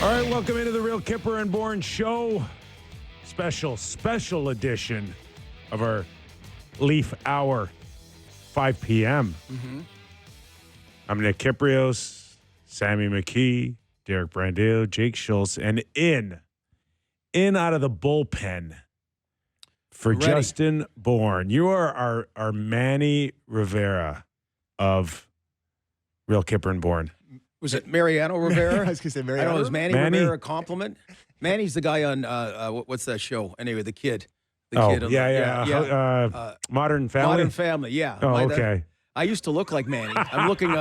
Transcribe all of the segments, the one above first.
All right, welcome into the Real Kyper and Bourne show. Special edition of our Leaf Hour, 5 p.m. I'm Nick Kypreos, Sammy McKee, Derek Brandale, Jake Schultz, and in out of the bullpen for Ready. Justin Bourne. You are our Manny Rivera of Real Kyper and Bourne. Was it Mariano Rivera? I was going to say I Mariano. don't know. Is Manny Rivera a compliment? Manny's the guy on what's that show? Anyway, the kid. Yeah. Modern Family. Modern Family. Yeah. Oh, okay. I used to look like Manny. I'm looking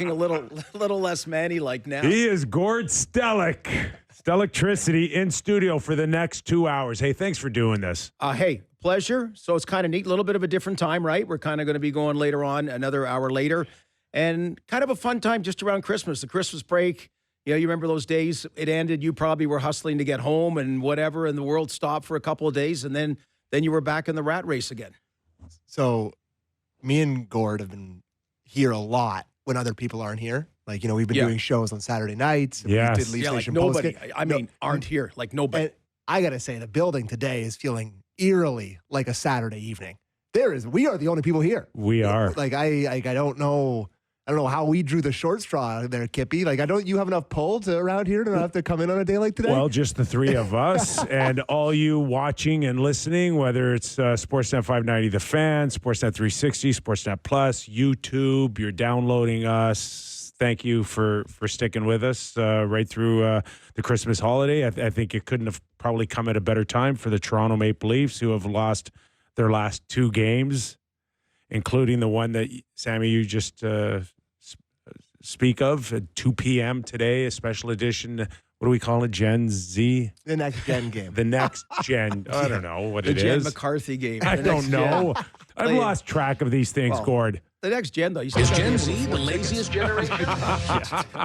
a little less Manny-like now. He is Gord Stellick. Stellictricity in studio for the next 2 hours. Hey, thanks for doing this. Hey, pleasure. So it's kind of neat. A little bit of a different time, right? We're kind of going to be going later on, another hour later. And kind of a fun time just around Christmas, the Christmas break. You remember those days? It ended. You probably were hustling to get home and whatever, and the world stopped for a couple of days, and then you were back in the rat race again. So me and Gord have been here a lot when other people aren't here. Like, we've been doing shows on Saturday nights. And Yes. we did Leaf Like Nation nobody. postgame. Aren't here. Like nobody. And I got to say, the building today is feeling eerily like a Saturday evening. We are the only people here. We are. Like, I don't know. I don't know how we drew the short straw there, Kippy. Like, you have enough pull around here to not have to come in on a day like today? Well, just the three of us and all you watching and listening, whether it's Sportsnet 590 The Fan, Sportsnet 360, Sportsnet Plus, YouTube, you're downloading us. Thank you for sticking with us right through the Christmas holiday. I think it couldn't have probably come at a better time for the Toronto Maple Leafs, who have lost their last two games, including the one that, Sammy, you just speak of at 2 p.m. today, a special edition. What do we call it? Gen Z? The next gen game. The next gen. I don't know what it The Jen is. McCarthy game. I The don't next know. Gen. I've lost track of these things, Well, Gord. The next gen, though. You Is Gen Z the laziest generation?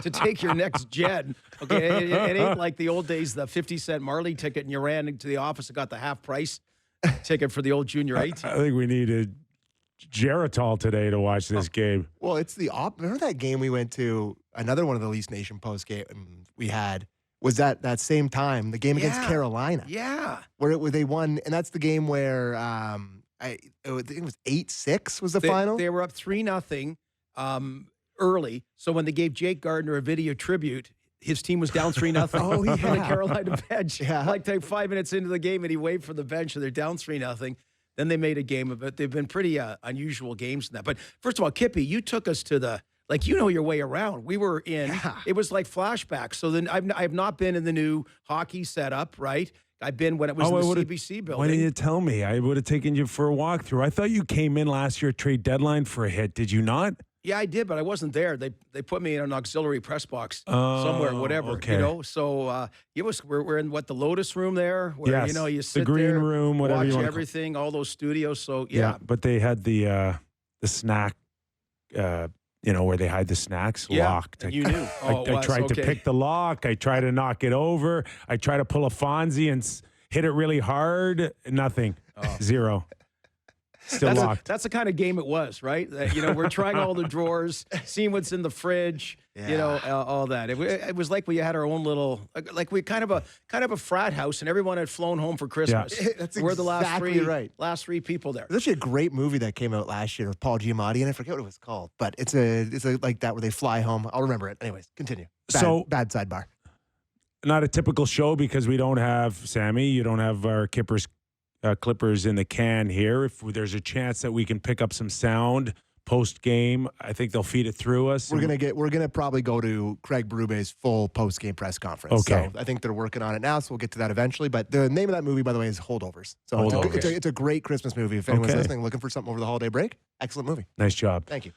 to take your next gen. Okay, it ain't like the old days, the 50-cent Marley ticket, and you ran into the office and got the half-price ticket for the old junior A team. I think we needed Geritol today to watch this game. Well, it's the remember that game we went to, another one of the Leafs Nation post game we had, was that same time, the game against Carolina. Yeah. Where they won, and that's the game where I think it was 8-6 was the final. They were up 3-0 early, so when they gave Jake Gardner a video tribute, his team was down 3-0 Oh, yeah. on the Carolina bench. Yeah. Like 5 minutes into the game, and he waved for the bench, and they're down 3-0. Then they made a game of it. They've been pretty unusual games in that. But first of all, Kippy, you took us to the, your way around. We were in, It was like flashbacks. So then I've not been in the new hockey setup, right? I've been when it was in the CBC building. Why didn't you tell me? I would have taken you for a walkthrough. I thought you came in last year trade deadline for a hit. Did you not? Yeah, I did, but I wasn't there. They put me in an auxiliary press box somewhere, whatever. Okay. So we're in the Lotus room there, where Yes, you sit the green there, room, whatever watch you want everything, all those studios. So but they had the snack, where they hide the snacks locked. and you knew. I tried to pick the lock. I tried to knock it over. I tried to pull a Fonzie and hit it really hard. Nothing. Zero. Still locked. That's the kind of game it was, right? We're trying all the drawers, seeing what's in the fridge, all that. It was like we had our own little, like we kind of a frat house, and everyone had flown home for Christmas. Yeah. That's We're the exactly right. last three people there. There's actually a great movie that came out last year with Paul Giamatti, and I forget what it was called, but it's a like that where they fly home. I'll remember it. Anyways, continue. Bad sidebar. Not a typical show because we don't have Sammy. You don't have our Clippers in the can here. If there's a chance that we can pick up some sound post game, I think they'll feed it through us. We're gonna probably go to Craig Berube's full post game press conference. Okay. So I think they're working on it now, so we'll get to that eventually. But the name of that movie, by the way, is Holdovers. So it's a great Christmas movie. If anyone's listening, looking for something over the holiday break, excellent movie. Nice job. Thank you.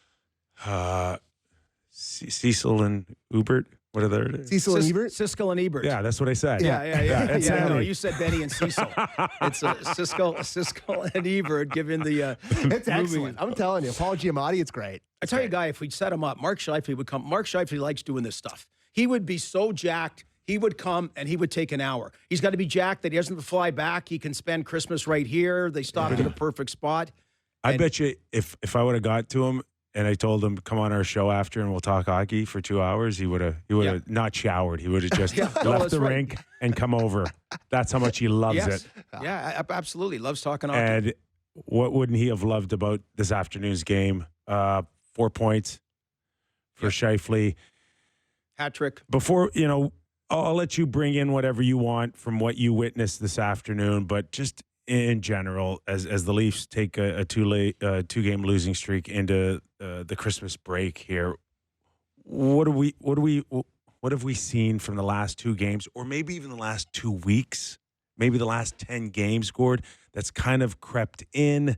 Cecil and Hubert. What are their Cecil and Ebert? Siskel and Ebert. Yeah, that's what I said. Yeah. Sammy. No, you said Benny and Cecil. It's Siskel and Ebert giving the It's excellent. I'm telling you, Paul Giamatti, it's great. I tell you, guy, if we'd set him up, Mark Scheifele would come. Mark Scheifele likes doing this stuff. He would be so jacked. He would come and he would take an hour. He's got to be jacked that he doesn't fly back. He can spend Christmas right here. They stopped at a perfect spot. I bet you if I would have got to him, and I told him, come on our show after and we'll talk hockey for 2 hours, he would have not showered. He would have just left the rink and come over. That's how much he loves it. Yeah, absolutely. Loves talking hockey. And what wouldn't he have loved about this afternoon's game? 4 points for Scheifele. Hat trick. Before, I'll let you bring in whatever you want from what you witnessed this afternoon, but just in general, as the Leafs take a two-game losing streak into the Christmas break here, what have we seen from the last 2 games, or maybe even the last 2 weeks, maybe the last 10 games, Gord, that's kind of crept in?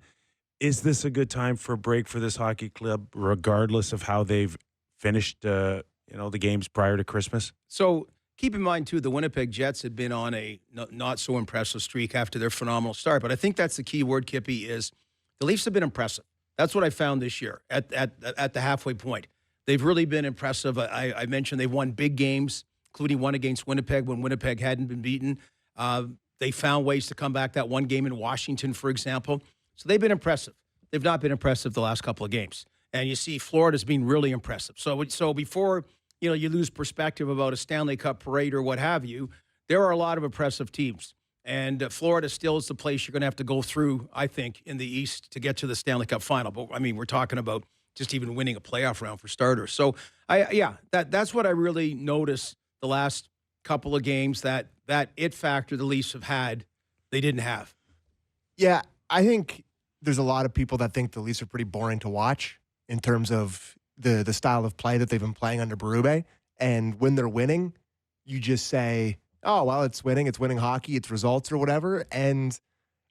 Is this a good time for a break for this hockey club, regardless of how they've finished, the games prior to Christmas? So keep in mind, too, the Winnipeg Jets had been on a not-so-impressive streak after their phenomenal start. But I think that's the key word, Kippy, is the Leafs have been impressive. That's what I found this year at the halfway point. They've really been impressive. I mentioned they've won big games, including one against Winnipeg when Winnipeg hadn't been beaten. They found ways to come back. That one game in Washington, for example. So they've been impressive. They've not been impressive the last couple of games. And you see Florida's been really impressive. So before you lose perspective about a Stanley Cup parade or what have you, there are a lot of impressive teams. And Florida still is the place you're going to have to go through, I think, in the East to get to the Stanley Cup final. But, I mean, we're talking about just even winning a playoff round for starters. So, that's what I really noticed the last couple of games, that it factor the Leafs have had, they didn't have. Yeah, I think there's a lot of people that think the Leafs are pretty boring to watch in terms of the style of play that they've been playing under Berube. And when they're winning, you just say, oh, well, it's winning hockey, it's results or whatever. And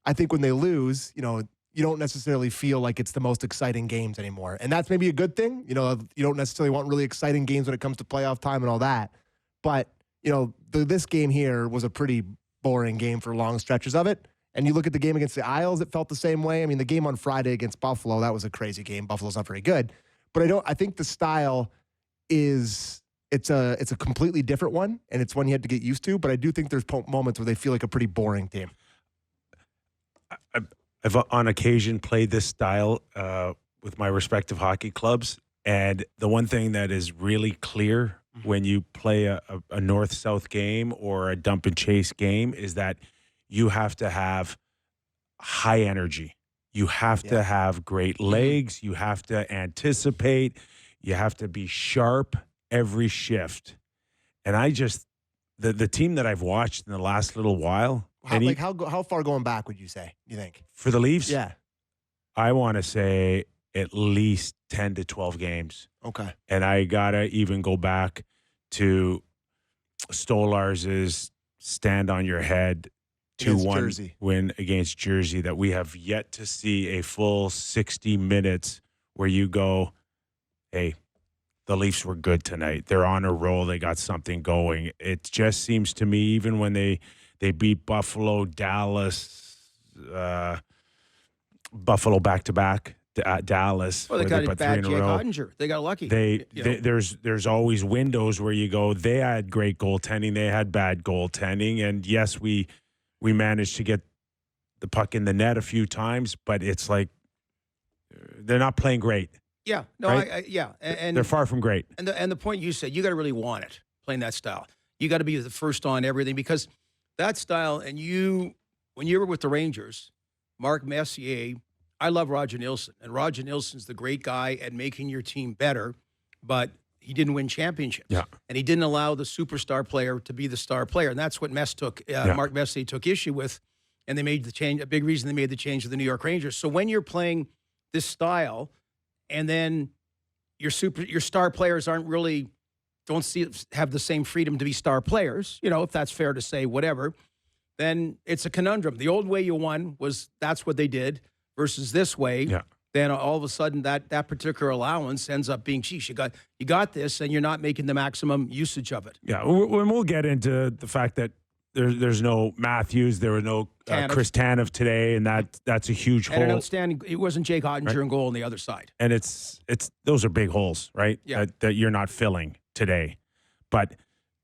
I think when they lose, you don't necessarily feel like it's the most exciting games anymore. And that's maybe a good thing. You don't necessarily want really exciting games when it comes to playoff time and all that. But, this game here was a pretty boring game for long stretches of it. And you look at the game against the Isles, it felt the same way. I mean, the game on Friday against Buffalo, that was a crazy game. Buffalo's not very good. But I think the style it's a completely different one, and it's one you have to get used to. But I do think there's moments where they feel like a pretty boring team. I've on occasion played this style with my respective hockey clubs, and the one thing that is really clear when you play a north-south game or a dump and chase game is that you have to have high energy. You have to have great legs. You have to anticipate. You have to be sharp every shift. And the team that I've watched in the last little while. How far going back would you say, you think? For the Leafs? Yeah. I want to say at least 10 to 12 games. Okay. And I got to even go back to Stolars's stand on your head 2-1 win against Jersey, that we have yet to see a full 60 minutes where you go, hey, the Leafs were good tonight. They're on a roll. They got something going. It just seems to me, even when they beat Buffalo, Dallas, Buffalo back-to-back, Dallas. Well, they got a bad Jake Ottinger. They got lucky. There's always windows where you go, they had great goaltending. They had bad goaltending. And, yes, we managed to get the puck in the net a few times, but it's like they're not playing great. Yeah. No, right? And they're far from great. And the point you said, you got to really want it, playing that style. You got to be the first on everything, because that style, and when you were with the Rangers, Mark Messier, I love Roger Nilsson, and Roger Nilsson's the great guy at making your team better, but he didn't win championships. Yeah. And he didn't allow the superstar player to be the star player. And that's what Mark Messier took issue with. And they made the change. A big reason they made the change to the New York Rangers. So when you're playing this style, and then your star players don't have the same freedom to be star players, if that's fair to say, whatever, then it's a conundrum. The old way you won that's what they did, versus this way. Yeah. Then all of a sudden that particular allowance ends up being, geez, you got this, and you're not making the maximum usage of it. Yeah, we'll get into the fact that there's no Matthews, there was no Chris Tanev today, and that's a huge hole. And an outstanding. It wasn't Jake Ottinger in goal on the other side. And it's those are big holes, right? Yeah. That you're not filling today. But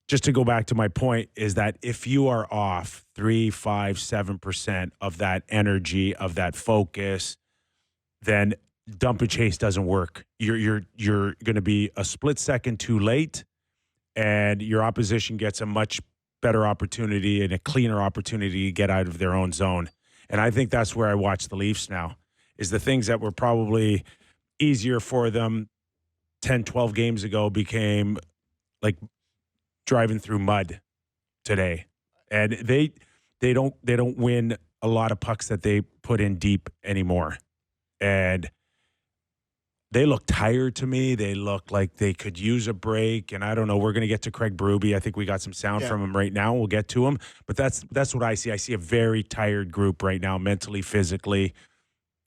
just to go back to my point is that if you are off 3, 5, 7% of that energy, of that focus, then dump and chase doesn't work. You're going to be a split second too late, and your opposition gets a much better opportunity and a cleaner opportunity to get out of their own zone. And I think that's where I watch the Leafs now, is the things that were probably easier for them 10, 12 games ago became like driving through mud today. And they don't win a lot of pucks that they put in deep anymore. And they look tired to me. They look like they could use a break. And I don't know. We're going to get to Craig Berube. I think we got some sound from him right now. We'll get to him. But that's what I see. I see a very tired group right now, mentally, physically.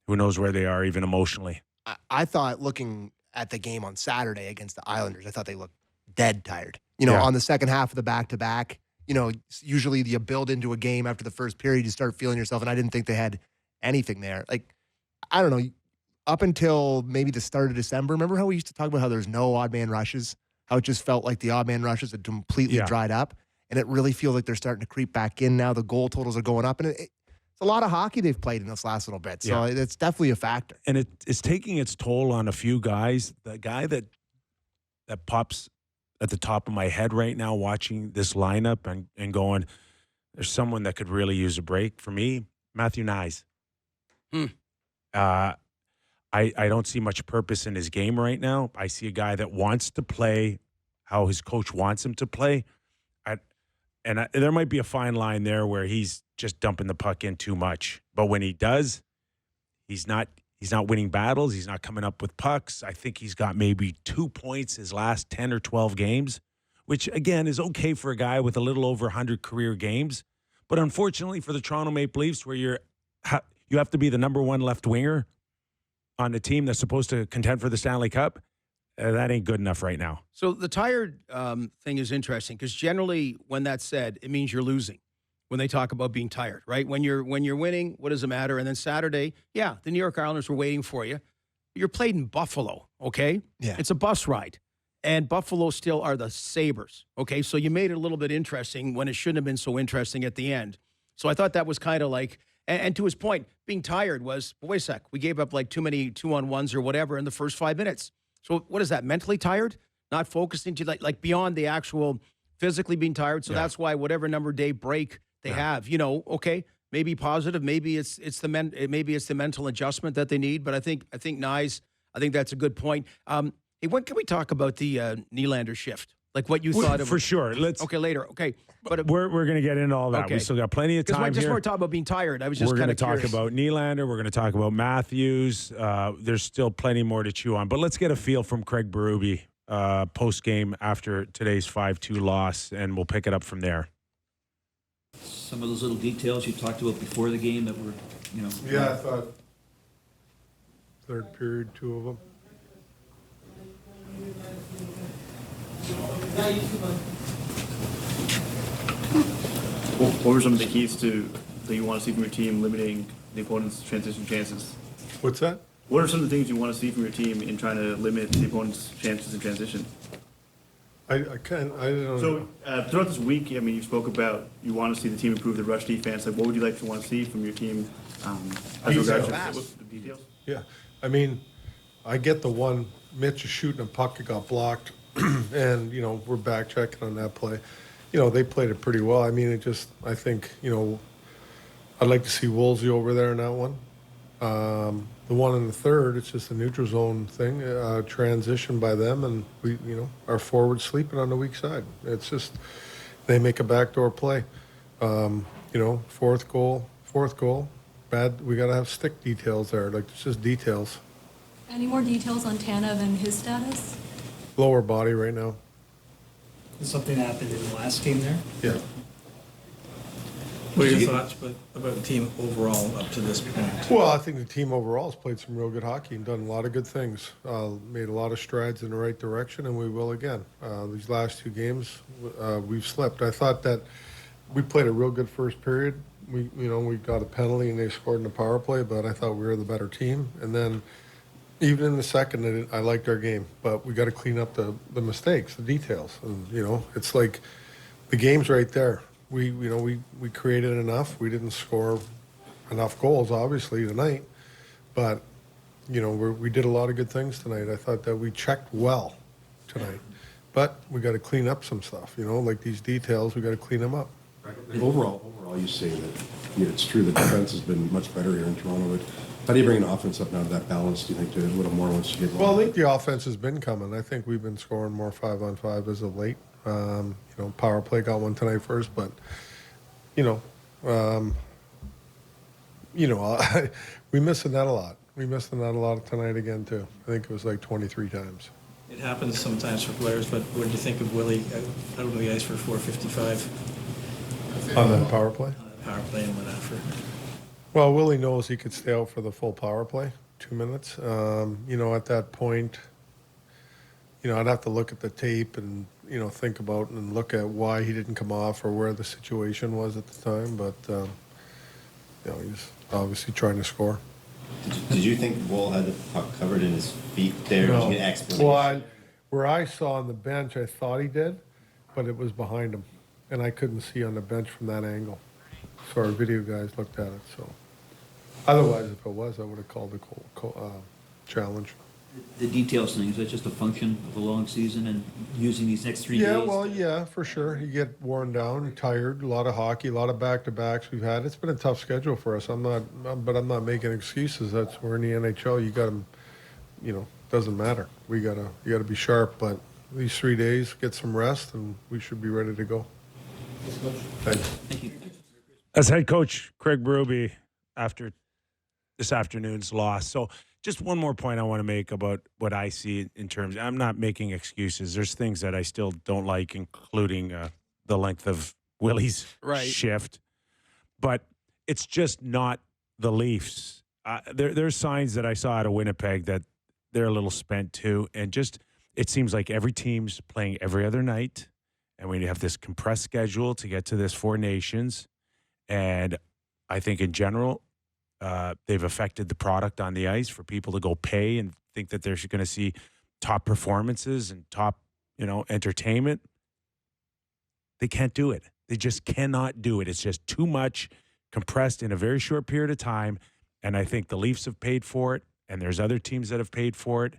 Who knows where they are, even emotionally. I thought, looking at the game on Saturday against the Islanders, I thought they looked dead tired. You know, on the second half of the back-to-back, you know, usually you build into a game after the first period, you start feeling yourself, and I didn't think they had anything there. Like, I don't know, up until maybe the start of December, remember how we used to talk about how there's no odd man rushes? How it just felt like the odd man rushes had completely dried up, and it really feels like they're starting to creep back in now. The goal totals are going up, and it's a lot of hockey they've played in this last little bit, so it's definitely a factor. And it's taking its toll on a few guys. The guy that pops at the top of my head right now watching this lineup and going, there's someone that could really use a break. For me, Matthew Nyes. I don't see much purpose in his game right now. I see a guy that wants to play how his coach wants him to play. There might be a fine line there where he's just dumping the puck in too much. But when he does, he's not winning battles. He's not coming up with pucks. I think he's got maybe 2 points his last 10 or 12 games, which, again, is okay for a guy with a little over 100 career games. But unfortunately for the Toronto Maple Leafs, where you have to be the number one left winger on a team that's supposed to contend for the Stanley Cup, that ain't good enough right now. So the tired thing is interesting because generally when that's said, it means you're losing. When they talk about being tired, right? When you're winning, what does it matter? And then Saturday, the New York Islanders were waiting for you. You're played in Buffalo, okay? Yeah. It's a bus ride. And Buffalo still are the Sabres, okay? So you made it a little bit interesting when it shouldn't have been so interesting at the end. So I thought that was kind of like, and to his point, being tired was, well, wait a sec, we gave up like too many 2-on-1s or whatever in the first 5 minutes. So what is that, mentally tired? Not focusing to like beyond the actual physically being tired. So that's why whatever number day break they have, okay, maybe positive, maybe it's the mental adjustment that they need. But I think Nyes, I think that's a good point. Hey, when can we talk about the Nylander shift? Like what you thought of for sure. Okay, later. Okay, but we're going to get into all that. Okay. We still got plenty of time just here. more talk about being tired. I was just kind of talk about Nylander. We're going to talk about Matthews. There's still plenty more to chew on. But let's get a feel from Craig Berube post game after today's 5-2 loss, and we'll pick it up from there. Some of those little details you talked about before the game that were, Yeah, I thought third period, 2 of them. What were some of the keys that you want to see from your team limiting the opponent's transition chances? What's that? What are some of the things you want to see from your team in trying to limit the opponent's chances in transition? I don't know. So throughout this week, I mean, you spoke about you want to see the team improve the rush defense. Like, what would you like to want to see from your team as regards to the details? Yeah, I mean, I get the one, Mitch is shooting a puck, it got blocked, and, we're back checking on that play. They played it pretty well. I mean, I think, I'd like to see Woolsey over there in that one. The one in the third, it's just a neutral zone thing, transition by them, and we, our forward sleeping on the weak side. It's just, they make a backdoor play. Fourth goal, bad. We got to have stick details there. Like, it's just details. Any more details on Tanev and his status? Lower body right now. Something happened in the last game there? Yeah. What are your thoughts about the team overall up to this point? Well, I think the team overall has played some real good hockey and done a lot of good things. Made a lot of strides in the right direction, and we will again. These last 2 games, we've slipped. I thought that we played a real good first period. We got a penalty and they scored in the power play, but I thought we were the better team. And then even in the second, I liked our game, but we got to clean up the mistakes, the details. And, it's like the game's right there. We created enough. We didn't score enough goals, obviously, tonight. But, we did a lot of good things tonight. I thought that we checked well tonight. But we got to clean up some stuff, like these details, we got to clean them up. Overall, you say that it's true the defense has been much better here in Toronto, but how do you bring an offense up now to that balance, do you think, to a little more once you get more? Well, I think the offense has been coming. I think we've been scoring more 5-on-5 as of late. Power play got one tonight first, but, we're missing that a lot. We missed that a lot tonight again, too. I think it was like 23 times. It happens sometimes for players, but what did you think of Willie out of the ice for 4:55? On that power play? Power play and went after. Well, Willie knows he could stay out for the full power play, 2 minutes. At that point, I'd have to look at the tape and, think about and look at why he didn't come off or where the situation was at the time. But, he was obviously trying to score. Did you think Woll had the puck covered in his feet there? No. Did you get an explanation? Well, where I saw on the bench, I thought he did, but it was behind him. And I couldn't see on the bench from that angle. So our video guys looked at it. So otherwise, if it was, I would have called the challenge. The details thing, is that just a function of a long season and using these next 3 days? Yeah, for sure. You get worn down, tired, a lot of hockey, a lot of back-to-backs we've had. It's been a tough schedule for us. I'm not making excuses. We're in the NHL. You got to, doesn't matter. You got to be sharp. But these 3 days, get some rest, and we should be ready to go. Thanks. Thank you. As head coach Craig Berube after this afternoon's loss. So just one more point I want to make about what I see in terms. I'm not making excuses. There's things that I still don't like, including the length of Willie's shift. But it's just not the Leafs. There's signs that I saw out of Winnipeg that they're a little spent too. And just it seems like every team's playing every other night. And we have this compressed schedule to get to this Four Nations. And I think in general, they've affected the product on the ice for people to go pay and think that they're going to see top performances and top, entertainment. They can't do it. They just cannot do it. It's just too much compressed in a very short period of time. And I think the Leafs have paid for it, and there's other teams that have paid for it.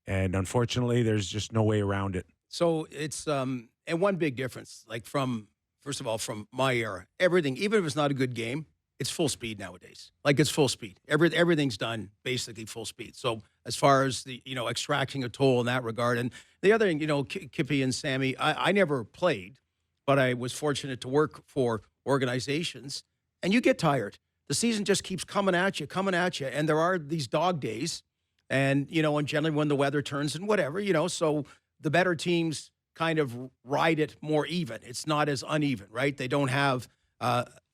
And unfortunately, there's just no way around it. So it's and one big difference, like first of all, from my era, everything, even if it's not a good game, it's full speed nowadays. Like it's full speed. Everything's done basically full speed. So as far as the, extracting a toll in that regard. And the other thing, Kippy and Sammy, I never played, but I was fortunate to work for organizations, and you get tired. The season just keeps coming at you. And there are these dog days and, and generally when the weather turns and whatever, so the better teams kind of ride it more even. It's not as uneven, right? They don't have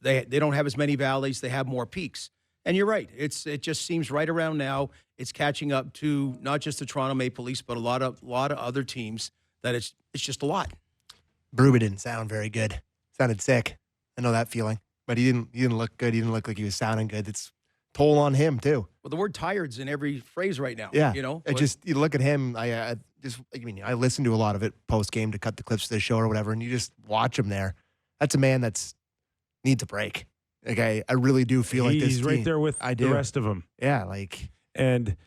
they don't have as many valleys. They have more peaks. And you're right. It just seems right around now it's catching up to not just the Toronto Maple Leafs, but a lot of other teams that it's just a lot. Berube didn't sound very good. Sounded sick. I know that feeling. But he didn't look good. He didn't look like he was sounding good. It's toll on him too. Well, the word tired's in every phrase right now. Yeah. You look at him. I listen to a lot of it post game to cut the clips to the show or whatever, and you just watch him there. That's a man that's needs a break. Like I really do feel like this he's right there with the rest of them. Yeah, and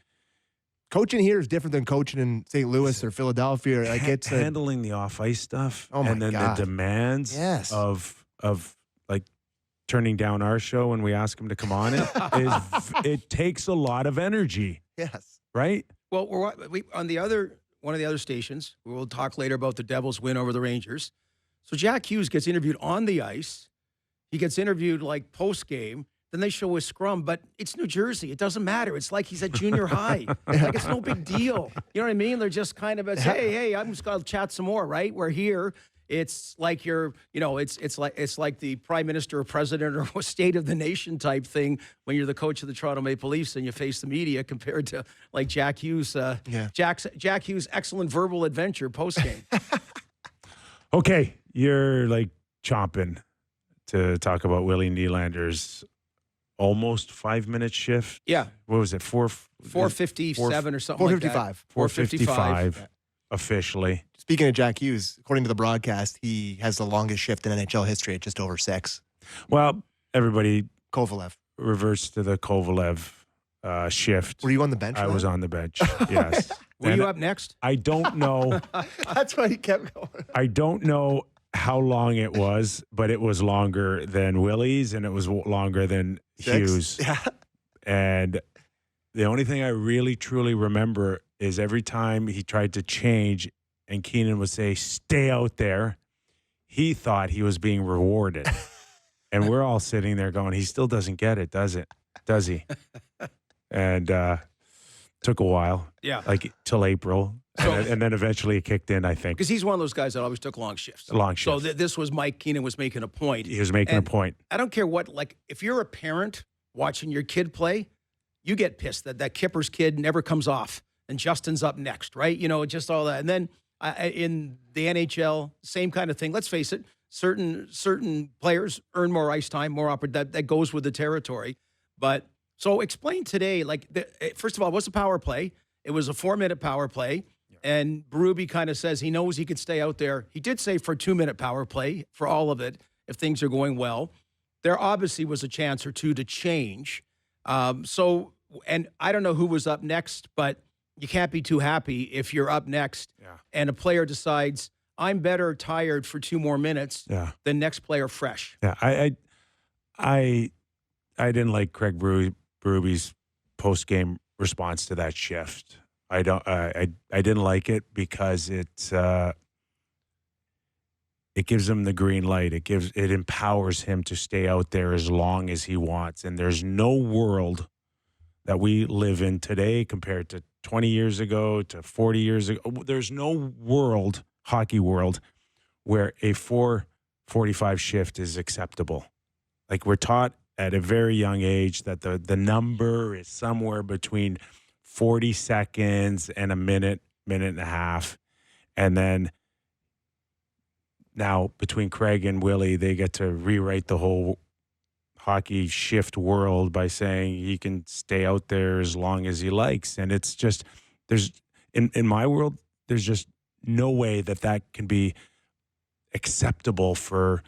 coaching here is different than coaching in St. Louis or Philadelphia. Like it's handling the off ice stuff. Oh my and then God. the demands of like turning down our show when we ask him to come on it takes a lot of energy. Yes. Right? Well, we on one of the other stations, we'll talk later about the Devils' win over the Rangers. So Jack Hughes gets interviewed on the ice. He gets interviewed like post-game. Then they show his scrum, but it's New Jersey. It doesn't matter. It's like he's at junior high. Like it's no big deal. You know what I mean? They're just kind of hey, I'm just gonna chat some more, right? We're here. It's like you're, it's like the prime minister or president or state of the nation type thing when you're the coach of the Toronto Maple Leafs and you face the media compared to like Jack Hughes. Jack Hughes' excellent verbal adventure post-game. Okay, you're like chomping to talk about Willie Nylander's almost 5-minute shift. Yeah. What was it? 4:57 or something 4:55. like that. 4:55 officially. Speaking of Jack Hughes, according to the broadcast, he has the longest shift in NHL history at just over 6. Well, everybody Kovalev reverts to the Kovalev shift. Were you on the bench? I was on the bench. Yes. Were you up next? I don't know. That's why he kept going. I don't know how long it was, but it was longer than Willie's, and it was longer than 6? Hughes. Yeah. And the only thing I really, truly remember is every time he tried to change and Keenan would say, stay out there, he thought he was being rewarded. And we're all sitting there going, he still doesn't get it, does he? And took a while. Yeah. Like till April. And then eventually it kicked in, I think. Because he's one of those guys that always took long shifts. Long So shifts. this was Mike Keenan was making a point. He was making a point. I don't care what, like, if you're a parent watching your kid play, you get pissed that Kyper's kid never comes off and Justin's up next, right? You know, just all that. And then in the NHL, same kind of thing. Let's face it, certain players earn more ice time, more opportunity. That goes with the territory. But so explain today, like, first of all, it was a power play. It was a 4-minute power play. And Berube kind of says he knows he can stay out there. He did say for a 2-minute power play for all of it, if things are going well. There obviously was a chance or two to change. And I don't know who was up next, but you can't be too happy if you're up next and a player decides, I'm better tired for 2 more minutes than next player fresh. Yeah, I didn't like Craig Berube's post-game response to that shift. I didn't like it because it gives him the green light. It empowers him to stay out there as long as he wants. And there's no world that we live in today compared to 20 years ago to 40 years ago. There's no world, hockey world, where a 4:45 shift is acceptable. Like, we're taught at a very young age that the number is somewhere between 40 seconds and a minute and a half. And then now between Craig and Willie, they get to rewrite the whole hockey shift world by saying he can stay out there as long as he likes. And it's just, in my world, there's just no way that can be acceptable for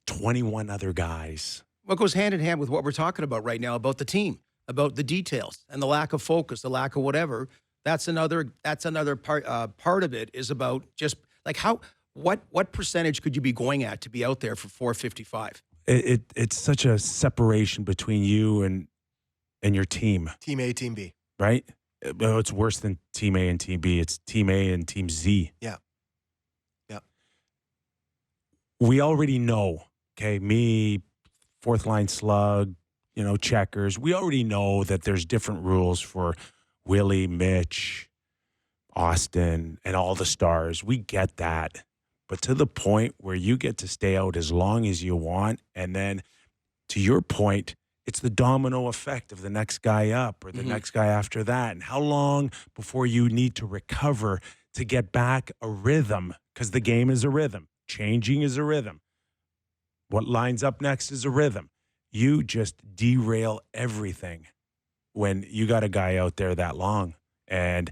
21 other guys. What goes hand in hand with what we're talking about right now about the team, about the details and the lack of focus, the lack of whatever. That's another part of it is about just like what percentage could you be going at to be out there for 4:55? It's such a separation between you and your team. Team A, Team B. Right? Well, it's worse than Team A and Team B. It's Team A and Team Z. Yeah. Yeah. We already know, okay, me, fourth line slug, checkers. We already know that there's different rules for Willie, Mitch, Austin, and all the stars. We get that. But to the point where you get to stay out as long as you want, and then to your point, it's the domino effect of the next guy up or the next guy after that. And how long before you need to recover to get back a rhythm? Because the game is a rhythm. Changing is a rhythm. What lines up next is a rhythm. You just derail everything when you got a guy out there that long. And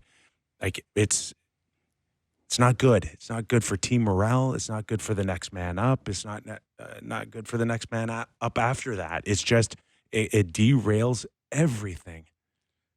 like it's not good. It's not good for team morale. It's not good for the next man up. It's not good for the next man up after that. It's just it derails everything.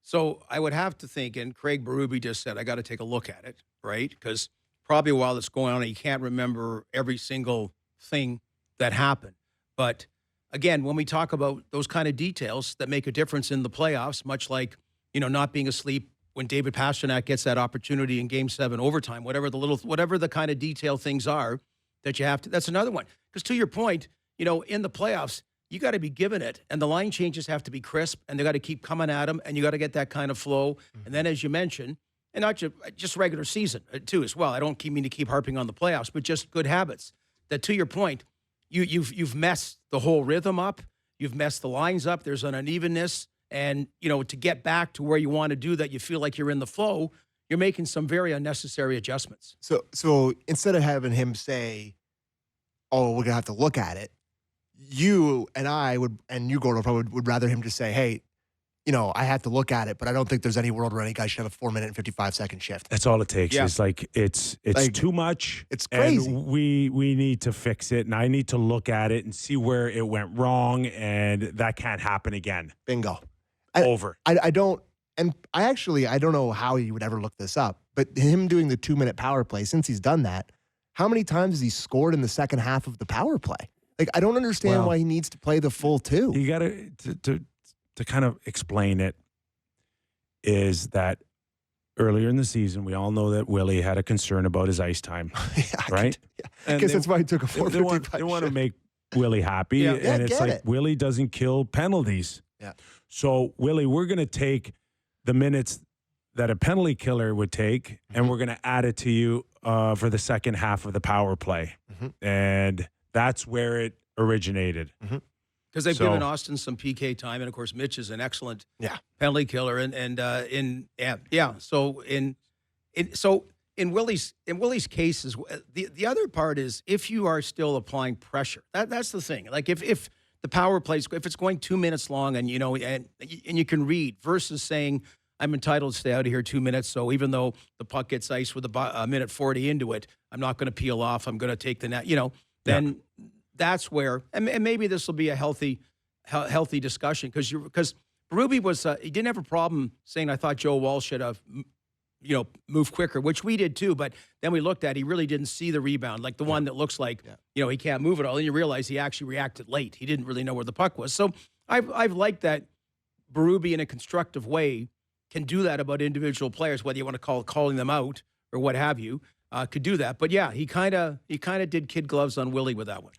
So I would have to think, and Craig Berube just said, I got to take a look at it, right? Because probably while it's going on, he can't remember every single thing that happened. But again, when we talk about those kind of details that make a difference in the playoffs, much like, not being asleep when David Pastrnak gets that opportunity in Game 7 overtime, whatever the kind of detail things are that you have to, that's another one. Because to your point, in the playoffs, you got to be given it, and the line changes have to be crisp, and they got to keep coming at them, and you got to get that kind of flow. And then, as you mentioned, and not just regular season too as well. I don't mean to keep harping on the playoffs, but just good habits. That to your point, you've messed the whole rhythm up. You've messed the lines up. There's an unevenness. And, to get back to where you want to do that, you feel like you're in the flow, you're making some very unnecessary adjustments. So instead of having him say, oh, we're going to have to look at it, you and I would, and you, Gord, probably would rather him just say, hey, I have to look at it, but I don't think there's any world where any guy should have a 4-minute and 55-second shift. That's all it takes. Yeah. It's like it's like, too much. It's crazy. And we need to fix it, and I need to look at it and see where it went wrong, and that can't happen again. Bingo. over. I don't, and I don't know how he would ever look this up, but him doing the 2-minute power play, since he's done that, how many times has he scored in the second half of the power play? Like, I don't understand why he needs to play the full 2. You got to kind of explain it, is that earlier in the season, we all know that Willie had a concern about his ice time, right? I guess that's why he took a 455 They want to make Willie happy, and it's like Willie doesn't kill penalties. Yeah. So, Willie, we're going to take the minutes that a penalty killer would take, and we're going to add it to you for the second half of the power play. And that's where it originated. Because they've given Auston some PK time, and of course Mitch is an excellent penalty killer. So in Willie's case, the other part is if you are still applying pressure, that's the thing. Like if the power plays, if it's going 2 minutes long, and and you can read versus saying, I'm entitled to stay out of here 2 minutes. So even though the puck gets iced with a minute 40 into it, I'm not going to peel off. I'm going to take the net. Then that's where, and maybe this will be a healthy discussion because Berube was he didn't have a problem saying I thought Joe Walsh should have moved quicker, which we did too. But then we looked at he really didn't see the rebound, like the one that looks like he can't move it all. And you realize he actually reacted late. He didn't really know where the puck was. So I've liked that Berube in a constructive way can do that about individual players, whether you want to calling them out or what have you, could do that. But yeah, he kind of did kid gloves on Willie with that one.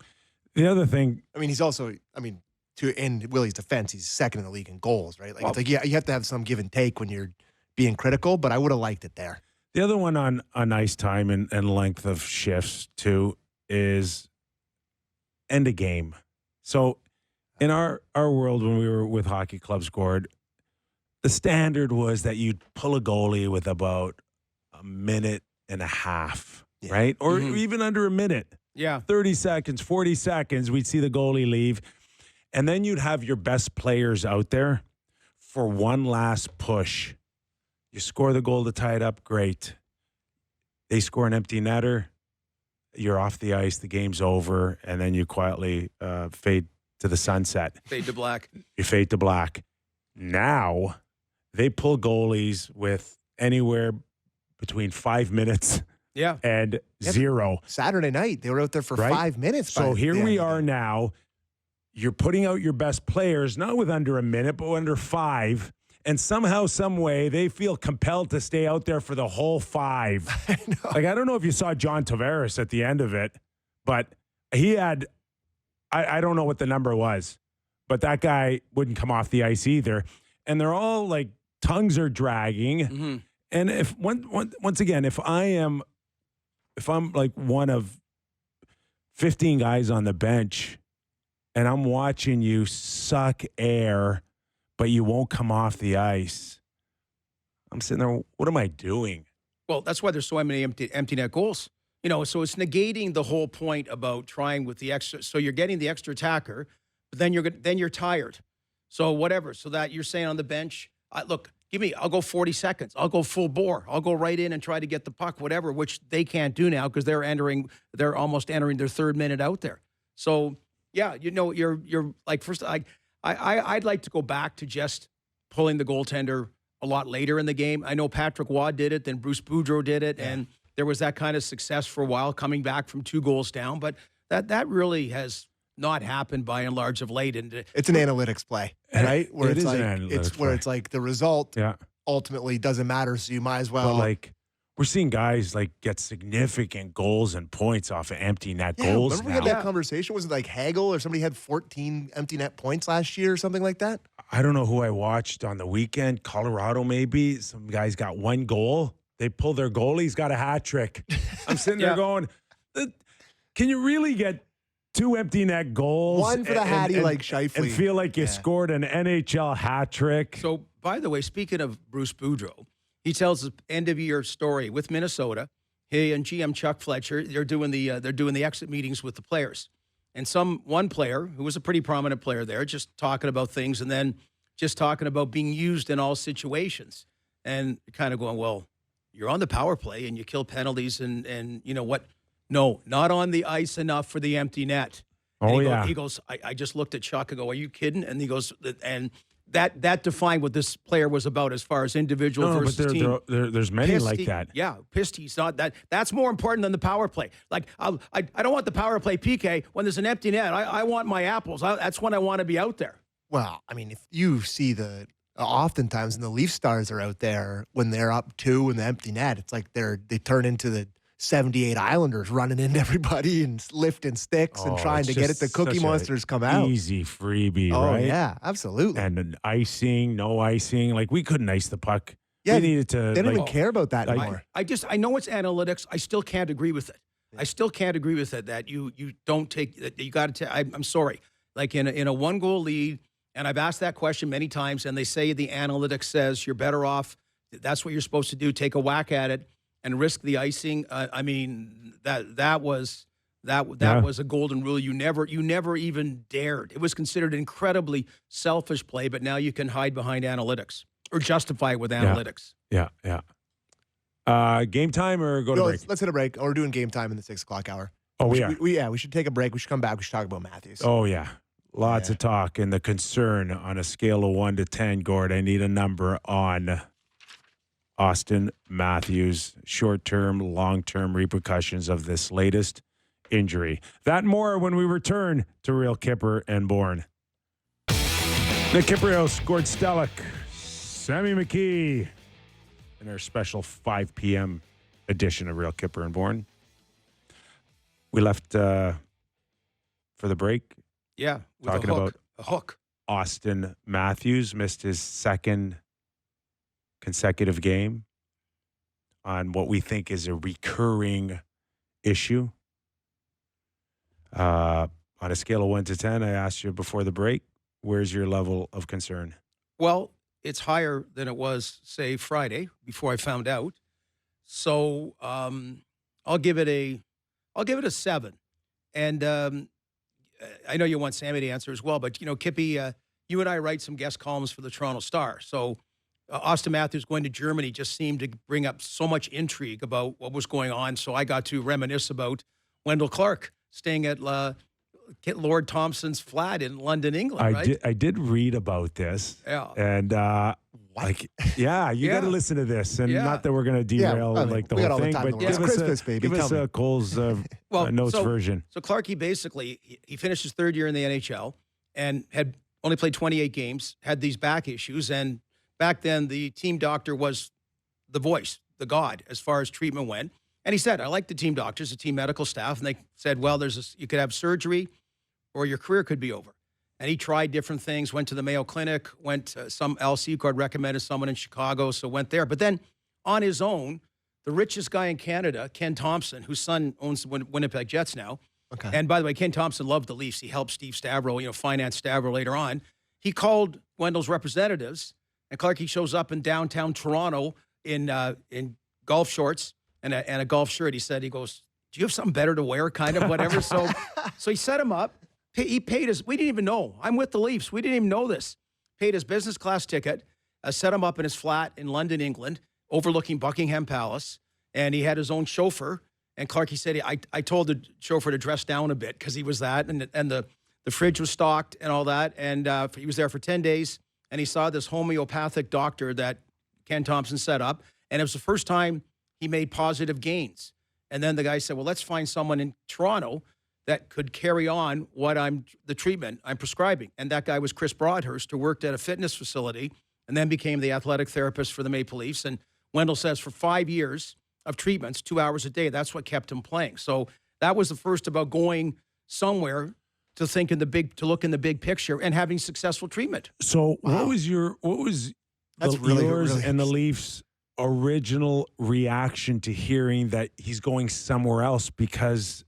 The other thing, I mean, he's also, in Willie's defense, he's second in the league in goals, right? Like, it's like, you have to have some give and take when you're being critical, but I would have liked it there. The other one on ice time and length of shifts too is end of game. So in our world, when we were with hockey clubs, Gord, the standard was that you'd pull a goalie with about a minute and a half, right? Or even under a minute. Yeah. 30 seconds, 40 seconds, we'd see the goalie leave. And then you'd have your best players out there for one last push. You score the goal to tie it up, great. They score an empty netter, you're off the ice, the game's over, and then you quietly fade to the sunset. Fade to black. You fade to black. Now, they pull goalies with anywhere between 5 minutes and zero. Saturday night, they were out there for 5 minutes. So here we are now. You're putting out your best players, not with under a minute, but under 5. And somehow, some way, they feel compelled to stay out there for the whole 5. I don't know if you saw John Tavares at the end of it, but he had, I don't know what the number was, but that guy wouldn't come off the ice either. And they're all like, tongues are dragging. And if once again, if I'm like one of 15 guys on the bench and I'm watching you suck air, but you won't come off the ice, I'm sitting there, what am I doing? Well, that's why there's so many empty net goals. So it's negating the whole point about trying with the extra. So you're getting the extra attacker, but then you're tired. So whatever. So that you're saying on the bench, I'll go 40 seconds. I'll go full bore. I'll go right in and try to get the puck, whatever, which they can't do now because they're almost entering their 3rd minute out there. So yeah, you're like, first, I'd like to go back to just pulling the goaltender a lot later in the game. I know Patrick Waugh did it, then Bruce Boudreau did it, and there was that kind of success for a while coming back from 2 goals down, but that really has not happened by and large of late. And it's an analytics play, right? Where it's like the result ultimately doesn't matter, so you might as well. But like, we're seeing guys like get significant goals and points off of empty net goals. Remember we had that conversation? Was it like Hagel or somebody had 14 empty net points last year or something like that? I don't know who I watched on the weekend. Colorado, maybe. Some guys got 1 goal. They pull their goal. He's got a hat trick. I'm sitting there going, can you really get 2 empty net goals? One for the Hattie like Scheifele. And feel like you scored an NHL hat trick. So, by the way, speaking of Bruce Boudreau, he tells the end-of-year story with Minnesota. He and GM Chuck Fletcher, they're doing the exit meetings with the players. And one player, who was a pretty prominent player there, just talking about things and then just talking about being used in all situations. And kind of going, well, you're on the power play and you kill penalties and you know what? No, not on the ice enough for the empty net. He goes, I just looked at Chuck and go, are you kidding? And he goes, and that defined what this player was about as far as individual versus team. There's many Pissed like that. Yeah, pissed he's not that. That's more important than the power play. Like, I don't want the power play PK when there's an empty net. I want my apples. That's when I want to be out there. Well, I mean, if you see oftentimes when the Leaf stars are out there when they're up 2 in the empty net, it's like they turn into the 78 Islanders running into everybody and lifting sticks and trying to get it. The Cookie Monsters come out. Easy freebie, Oh, right? yeah, absolutely. And an icing, no icing. Like, we couldn't ice the puck. Yeah, we needed to. They don't even care about that anymore. I know it's analytics. I still can't agree with it. I still can't agree with it that you don't take that you got to. I'm sorry. Like in a 1-goal lead, and I've asked that question many times, and they say the analytics says you're better off. That's what you're supposed to do. Take a whack at it and risk the icing. I mean that was a golden rule. You never even dared. It was considered an incredibly selfish play, but now you can hide behind analytics or justify it with analytics. Yeah. Game time or go to break? Let's hit a break. We're doing game time in the 6 o'clock hour. Oh, we are. We should take a break. We should come back. We should talk about Matthews. Oh, yeah. Lots of talk and the concern on a scale of 1 to 10, Gord. I need a number on Auston Matthews, short-term, long-term repercussions of this latest injury. That and more when we return to Real Kyper and Bourne. Nick Kypreos, Gord Stellick, Sammy McKee, in our special 5 p.m. edition of Real Kyper and Bourne. We left for the break. Yeah, with talking a about hook. Auston Matthews missed his 2nd consecutive game on what we think is a recurring issue. On a scale of 1 to 10, I asked you before the break, where's your level of concern? Well, it's higher than it was, say, Friday before I found out. So I'll give it a 7. And I know you want Sammy to answer as well, but Kippy, you and I write some guest columns for the Toronto Star. So Auston Matthews going to Germany just seemed to bring up so much intrigue about what was going on. So I got to reminisce about Wendell Clark staying at Lord Thompson's flat in London, England. Right? I did read about this. Yeah. And you got to listen to this. And not that we're going to derail the whole thing, but give us a Cole's notes version. So Clarkie basically, he finished his 3rd year in the NHL and had only played 28 games, had these back issues, and back then, the team doctor was the voice, the god, as far as treatment went. And he said, I like the team doctors, the team medical staff. And they said, well, you could have surgery or your career could be over. And he tried different things, went to the Mayo Clinic, went some LC card recommended someone in Chicago, so went there. But then on his own, the richest guy in Canada, Ken Thompson, whose son owns the Winnipeg Jets now. Okay. And by the way, Ken Thompson loved the Leafs. He helped Steve Stavro, finance Stavro later on. He called Wendell's representatives. And Clarkie shows up in downtown Toronto in golf shorts and a golf shirt. He goes, do you have something better to wear, kind of, whatever? So he set him up. He paid we didn't even know. I'm with the Leafs. We didn't even know this. Paid his business class ticket, set him up in his flat in London, England, overlooking Buckingham Palace. And he had his own chauffeur. And Clarkie said, I told the chauffeur to dress down a bit because he was that. And the fridge was stocked and all that. And he was there for 10 days. And he saw this homeopathic doctor that Ken Thompson set up. And it was the first time he made positive gains. And then the guy said, well, let's find someone in Toronto that could carry on the treatment I'm prescribing. And that guy was Chris Broadhurst, who worked at a fitness facility and then became the athletic therapist for the Maple Leafs. And Wendell says for 5 years of treatments, 2 hours a day, that's what kept him playing. So that was the first about going somewhere to look in the big picture and having successful treatment. So what was yours and the Leafs' original reaction to hearing that he's going somewhere else? Because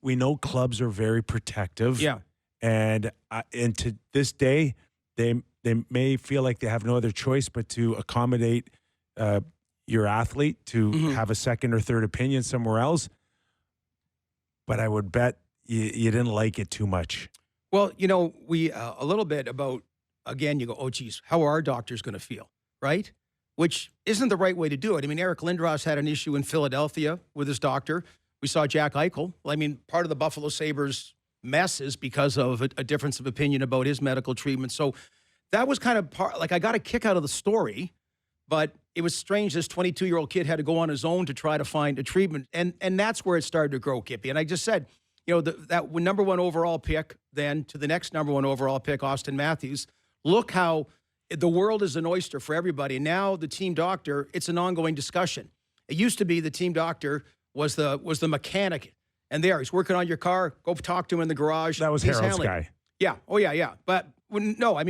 we know clubs are very protective. Yeah. And to this day, they may feel like they have no other choice but to accommodate your athlete to have a second or third opinion somewhere else. But I would bet you didn't like it too much. Well, we a little bit about, again, you go, oh, geez, how are our doctors going to feel, right? Which isn't the right way to do it. I mean, Eric Lindros had an issue in Philadelphia with his doctor. We saw Jack Eichel. I mean, part of the Buffalo Sabres mess is because of a difference of opinion about his medical treatment. So that was kind of I got a kick out of the story, but it was strange. This 22-year-old kid had to go on his own to try to find a treatment. And that's where it started to grow, Kippy. And I just said, that number one overall pick, then to the next number one overall pick, Auston Matthews. Look how the world is an oyster for everybody. And now the team doctor, it's an ongoing discussion. It used to be the team doctor was the mechanic. And he's working on your car. Go talk to him in the garage. That was Harold's guy. Yeah. Oh, yeah. But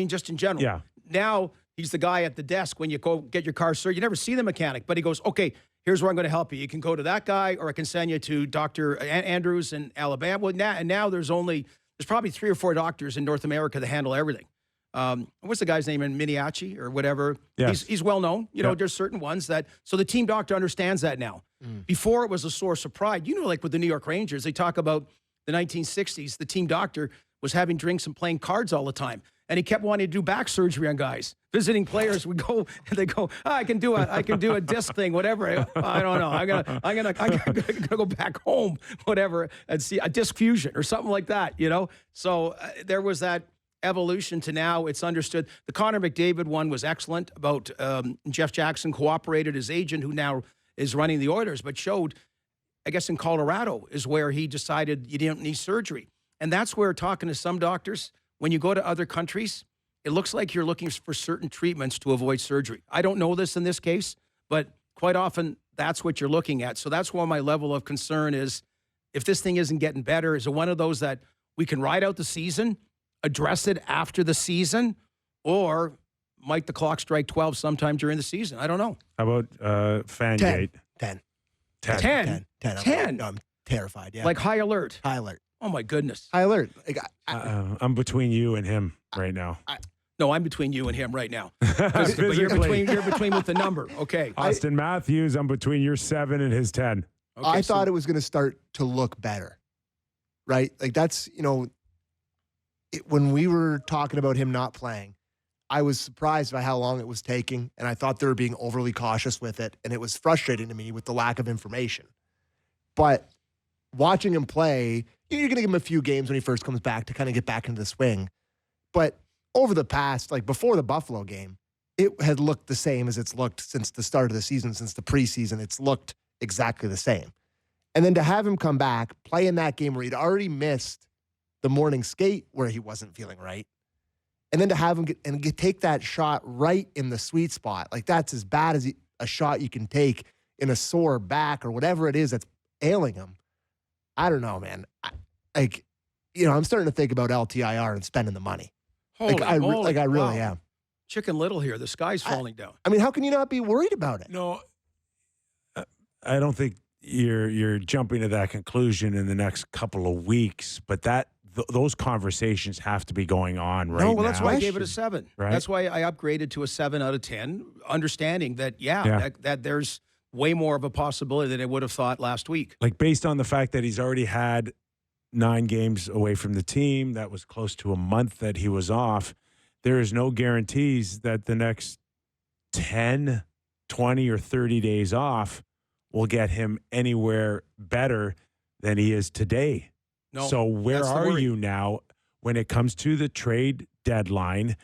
just in general. Yeah. Now he's the guy at the desk when you go get your car serviced. You never see the mechanic, but he goes, okay, here's where I'm going to help you. You can go to that guy, or I can send you to Dr. Andrews in Alabama. Well, now there's probably 3 or 4 doctors in North America that handle everything. What's the guy's name in Miniachi or whatever? Yes. He's well known. There's certain ones so the team doctor understands that now. Before it was a source of pride. Like with the New York Rangers, they talk about the 1960s, the team doctor was having drinks and playing cards all the time. And he kept wanting to do back surgery on guys. Visiting players would go, and they go, I can do a disc thing, whatever. I don't know. I'm gonna go back home, whatever, and see a disc fusion or something like that. So there was that evolution to now it's understood. The Connor McDavid one was excellent about Jeff Jackson cooperated, his agent, who now is running the Oilers, but showed, I guess in Colorado is where he decided you didn't need surgery. And that's where, talking to some doctors, when you go to other countries, it looks like you're looking for certain treatments to avoid surgery. I don't know this in this case, but quite often that's what you're looking at. So that's why my level of concern is, if this thing isn't getting better, is it one of those that we can ride out the season, address it after the season, or might the clock strike 12 sometime during the season? I don't know. How about Fangate? 10. 10. I'm terrified, yeah. Like high alert. High alert. Oh, my goodness. High alert. I'm between you and him right now. No, I'm between you and him right now. But you're between with the number. Okay. Auston Matthews, I'm between your 7 and his 10. Okay, I thought it was going to start to look better, right? Like that's, when we were talking about him not playing, I was surprised by how long it was taking, and I thought they were being overly cautious with it, and it was frustrating to me with the lack of information. But watching him play, you're going to give him a few games when he first comes back to kind of get back into the swing. But over the past, like before the Buffalo game, it had looked the same as it's looked since the start of the season, since the preseason. It's looked exactly the same. And then to have him come back, play in that game where he'd already missed the morning skate where he wasn't feeling right, and then to have him take that shot right in the sweet spot, like that's as bad as a shot you can take in a sore back or whatever it is that's ailing him. I don't know, man. I'm starting to think about LTIR and spending the money. I really am. Chicken Little here. The sky's falling down. I mean, how can you not be worried about it? No, I don't think you're jumping to that conclusion in the next couple of weeks, but those conversations have to be going on right now. No, well, that's why I gave it a 7. Right? That's why I upgraded to a 7 out of 10, understanding that, that there's way more of a possibility than I would have thought last week. Like based on the fact that he's already had 9 games away from the team, that was close to a month that he was off, there is no guarantees that the next 10, 20, or 30 days off will get him anywhere better than he is today. No, so where are you now when it comes to the trade deadline?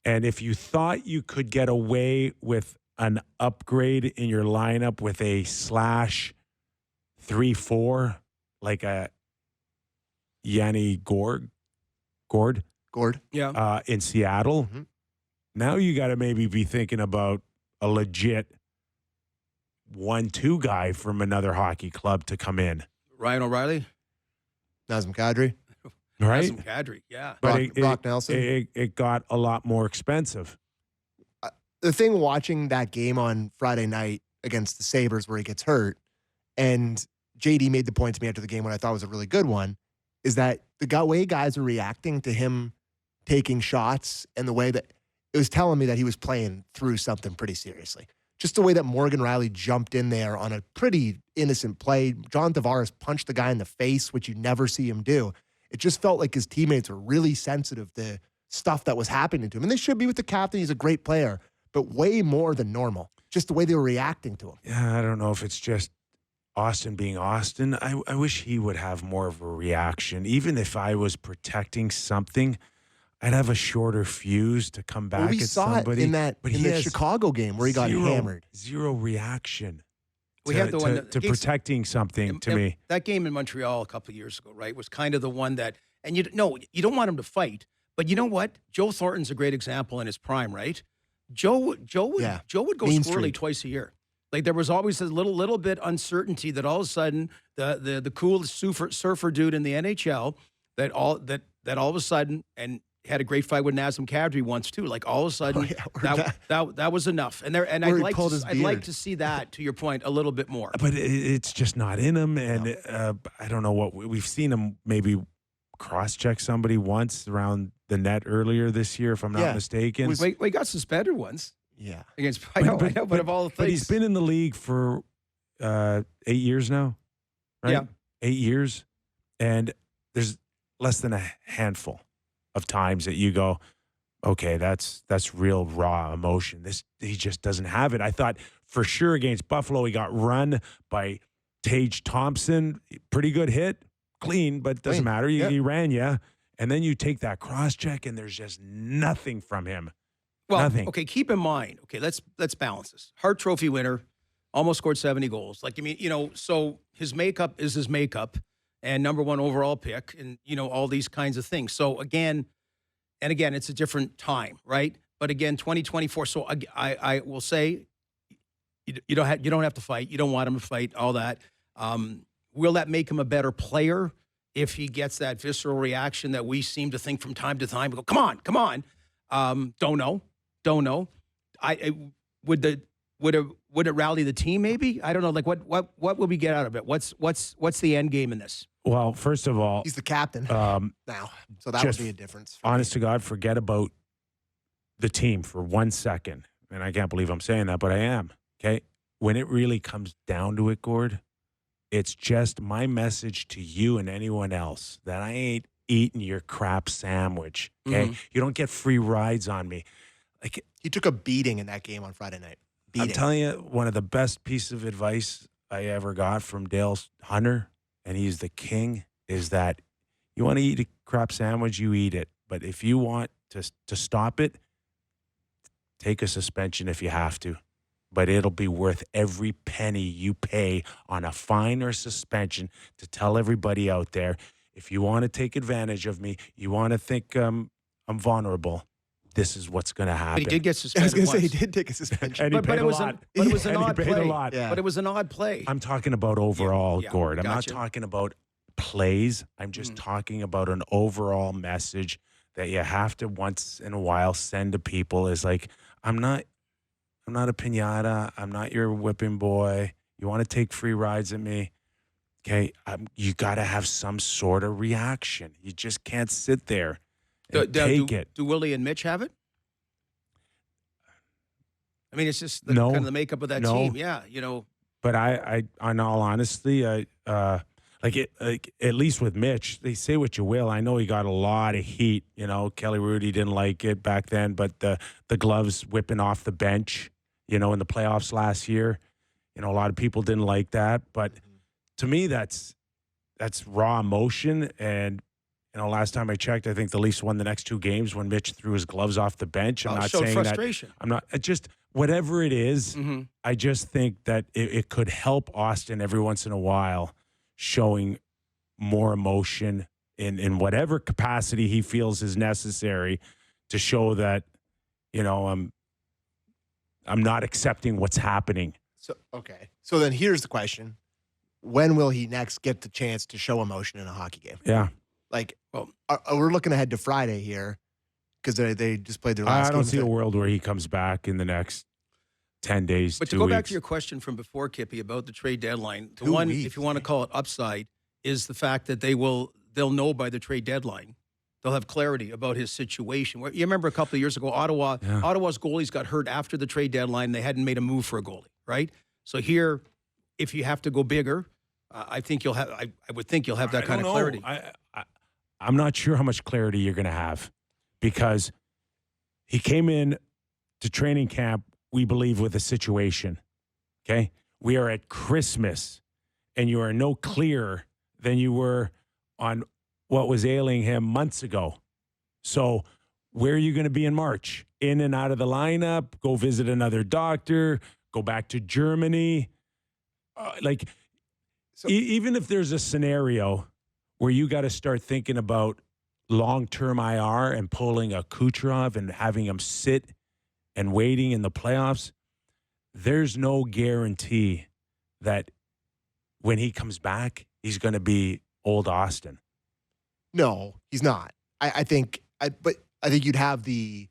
And if you thought you could get away with an upgrade in your lineup with a /3-4, like a Yanni Gord, yeah, in Seattle, now you got to maybe be thinking about a legit 1-2 guy from another hockey club to come in. Ryan O'Reilly. Nazem Kadri. Right? Nazem Kadri, yeah. But Brock Nelson. It got a lot more expensive. The thing watching that game on Friday night against the Sabres where he gets hurt, and JD made the point to me after the game, what I thought was a really good one, is that the way guys are reacting to him taking shots and the way that it was telling me that he was playing through something pretty seriously. Just the way that Morgan Rielly jumped in there on a pretty innocent play. John Tavares punched the guy in the face, which you never see him do. It just felt like his teammates were really sensitive to stuff that was happening to him. And they should be with the captain. He's a great player, but way more than normal. Just the way they were reacting to him. Yeah, I don't know if it's just Austin being Austin. I wish he would have more of a reaction. Even if I was protecting something, I'd have a shorter fuse to come back Well, we at saw somebody. it in that but in he the has Chicago game where he got hammered. Zero reaction. We had the one to protecting something to me. That game in Montreal a couple of years ago, right, was kind of the one that, and you don't want him to fight, but you know what? Joe Thornton's a great example in his prime, right? Joe would go Mean squirrely streak. twice a year. Like there was always a little bit uncertainty that all of a sudden the cool surfer dude in the NHL that all of a sudden, and had a great fight with Nazem Kadri once too. Like all of a sudden that was enough. And I'd like to see that, to your point, a little bit more. But it's just not in him, and I don't know what we've seen him maybe cross-check somebody once around the net earlier this year, if I'm not mistaken. He got suspended once. Yeah, against I know, but of all the things, but he's been in the league for 8 years now, right? Yeah, 8 years, and there's less than a handful of times that you go, okay, that's real raw emotion. He just doesn't have it. I thought for sure against Buffalo he got run by Tage Thompson, pretty good hit, clean, but doesn't matter. He ran you, and then you take that cross check, and there's just nothing from him. Well, nothing. Okay, keep in mind. Okay, let's balance this. Hart Trophy winner, almost scored 70 goals. Like, I mean, so his makeup is his makeup, and number one overall pick, and all these kinds of things. So again, it's a different time, right? But again, 2024. So I will say, you don't have to fight. You don't want him to fight. All that. Will that make him a better player if he gets that visceral reaction that we seem to think from time to time? We go, come on. Don't know. Would it rally the team? Maybe, I don't know. Like what will we get out of it? What's the end game in this? Well, first of all, he's the captain now, so that would be a difference. Honest to God, forget about the team for 1 second, and I can't believe I'm saying that, but I am. Okay, when it really comes down to it, Gord, it's just my message to you and anyone else that I ain't eating your crap sandwich. Okay, you don't get free rides on me. Like, he took a beating in that game on Friday night. I'm telling you, one of the best pieces of advice I ever got from Dale Hunter, and he's the king, is that you want to eat a crap sandwich, you eat it. But if you want to stop it, take a suspension if you have to. But it'll be worth every penny you pay on a fine or suspension to tell everybody out there, if you want to take advantage of me, you want to think I'm vulnerable, this is what's going to happen. But he did get suspended. I was going to say he did take a suspension. But it was an odd play. Yeah. But it was an odd play. I'm talking about overall, Yeah, Gord. I'm not gotcha. talking about plays. I'm just talking about an overall message that you have to once in a while send to people is like, I'm not a piñata. I'm not your whipping boy. You want to take free rides at me? Okay, you got to have some sort of reaction. You just can't sit there and take it. Do Willie and Mitch have it? I mean, it's just kind of the makeup of that team. Yeah, But I in all honesty, at least with Mitch, they say what you will. I know he got a lot of heat. Kelly Rudy didn't like it back then, but the gloves whipping off the bench, in the playoffs last year, a lot of people didn't like that. But to me, that's raw emotion. And last time I checked, I think the Leafs won the next 2 games when Mitch threw his gloves off the bench. I'm not saying frustration. that. I'm not. Just whatever it is, I just think that it could help Auston every once in a while, showing more emotion in whatever capacity he feels is necessary to show that, I'm not accepting what's happening. So then here's the question. When will he next get the chance to show emotion in a hockey game? Yeah. We're looking ahead to Friday here because they just played their last game. I don't see a world where he comes back in the next 10 days, But 2 to go weeks. back to your question from before, Kippy, about the trade deadline, the 2 one, weeks, if you want to call it upside, is the fact that they'll know by the trade deadline. They'll have clarity about his situation. You remember a couple of years ago, Ottawa's goalies got hurt after the trade deadline. They hadn't made a move for a goalie, right? So here, if you have to go bigger, I think you'll have. I would think you'll have that kind of clarity. I'm not sure how much clarity you're going to have because he came in to training camp, we believe, with a situation. Okay, we are at Christmas, and you are no clearer than you were on what was ailing him months ago. So where are you going to be in March? In and out of the lineup, go visit another doctor, go back to Germany. Even if there's a scenario where you got to start thinking about long-term IR and pulling a Kucherov and having him sit and waiting in the playoffs, there's no guarantee that when he comes back, he's going to be old Auston. No, he's not. I think you'd have the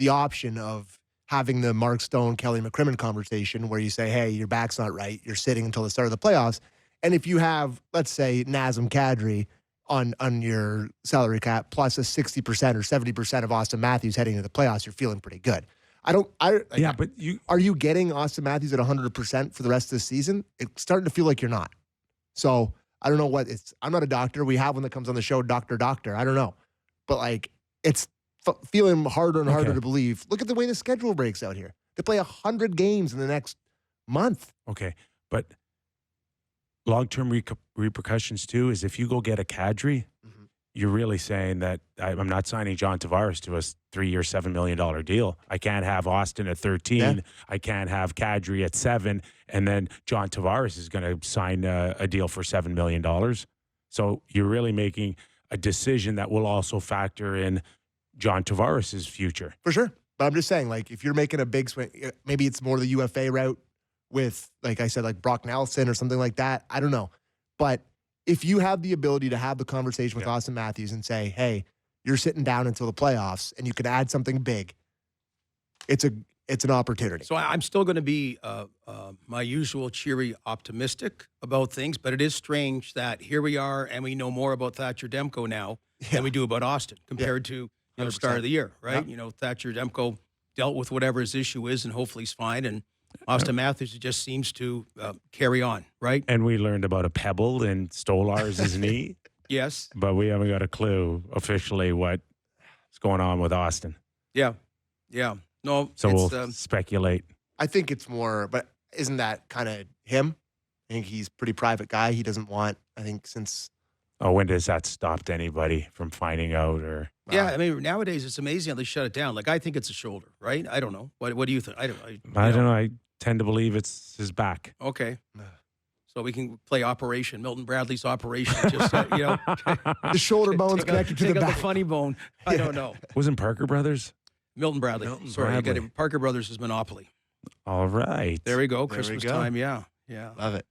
option of having the Mark Stone, Kelly McCrimmon conversation where you say, hey, your back's not right. You're sitting until the start of the playoffs. And if you have, let's say, Nazem Kadri on your salary cap plus a 60% or 70% of Auston Matthews heading into the playoffs, you're feeling pretty good. But are you getting Auston Matthews at 100% for the rest of the season? It's starting to feel like you're not. So I don't know what it's. I'm not a doctor. We have one that comes on the show, Doctor. I don't know, but it's feeling harder and harder to believe. Look at the way the schedule breaks out here. They play 100 games in the next month. Okay, but long-term repercussions too is if you go get a Kadri, you're really saying that I'm not signing John Tavares to a 3-year, $7 million deal. I can't have Auston at 13. Yeah. I can't have Kadri at 7. And then John Tavares is going to sign a deal for $7 million. So you're really making a decision that will also factor in John Tavares' future. For sure. But I'm just saying, if you're making a big swing, maybe it's more the UFA route with, like I said, Brock Nelson or something like that. I don't know. But if you have the ability to have the conversation with Auston Matthews and say, hey, you're sitting down until the playoffs and you can add something big, it's an opportunity. So I'm still going to be my usual cheery optimistic about things, but it is strange that here we are and we know more about Thatcher Demko now than we do about Auston compared to the start of the year, right? Yeah. Thatcher Demko dealt with whatever his issue is and hopefully he's fine. And Auston Matthews just seems to carry on, right? And we learned about a pebble in Stolar's knee. Yes. But we haven't got a clue officially what's going on with Auston. Yeah. Yeah. No. So we'll speculate. I think it's more, but isn't that kind of him? I think he's a pretty private guy. He doesn't want, since... Oh, when does that stop anybody from finding out? Or yeah, nowadays it's amazing how they shut it down. I think it's a shoulder, right? I don't know. What do you think? I don't know. I tend to believe it's his back. Okay. So we can play Operation Milton Bradley's Operation. Just the shoulder bone's connected to the back. The funny bone. I don't know. Wasn't Parker Brothers? Milton Bradley. Sorry, Bradley. You got it. Parker Brothers is Monopoly. All right. There we go. Christmas time. Yeah. Love it.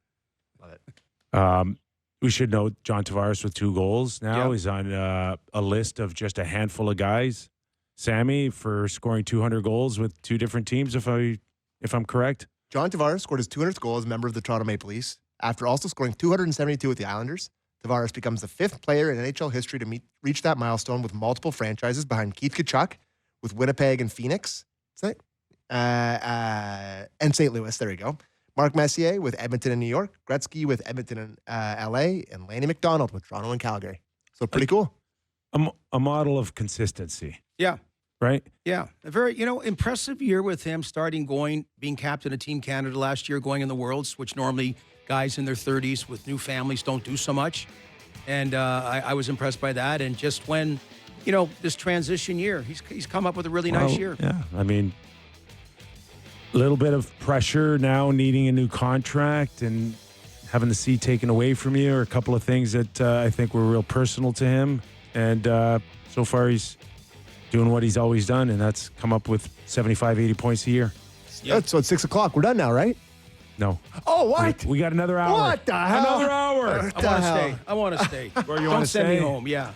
We should note John Tavares with 2 goals now. Yep. He's on a list of just a handful of guys. Sammy for scoring 200 goals with 2 different teams, if I'm correct. John Tavares scored his 200th goal as a member of the Toronto Maple Leafs. After also scoring 272 with the Islanders, Tavares becomes the 5th player in NHL history to reach that milestone with multiple franchises behind Keith Tkachuk with Winnipeg and Phoenix. And St. Louis. There we go. Mark Messier with Edmonton and New York, Gretzky with Edmonton and L.A., and Lanny McDonald with Toronto and Calgary. So pretty cool. A model of consistency. Yeah. Right? Yeah. A very, impressive year with him being captain of Team Canada last year, going in the Worlds, which normally guys in their 30s with new families don't do so much. And I was impressed by that. And just when, this transition year, he's come up with a really nice year. Yeah. A little bit of pressure now, needing a new contract and having the seat taken away from you are a couple of things that I think were real personal to him. And so far he's doing what he's always done, and that's come up with 75, 80 points a year. Yep. So it's 6 o'clock. We're done now, right? No. Oh, what? We got another hour. What the hell? Another hour. I want to stay. Where you want to stay? Send me home, yeah.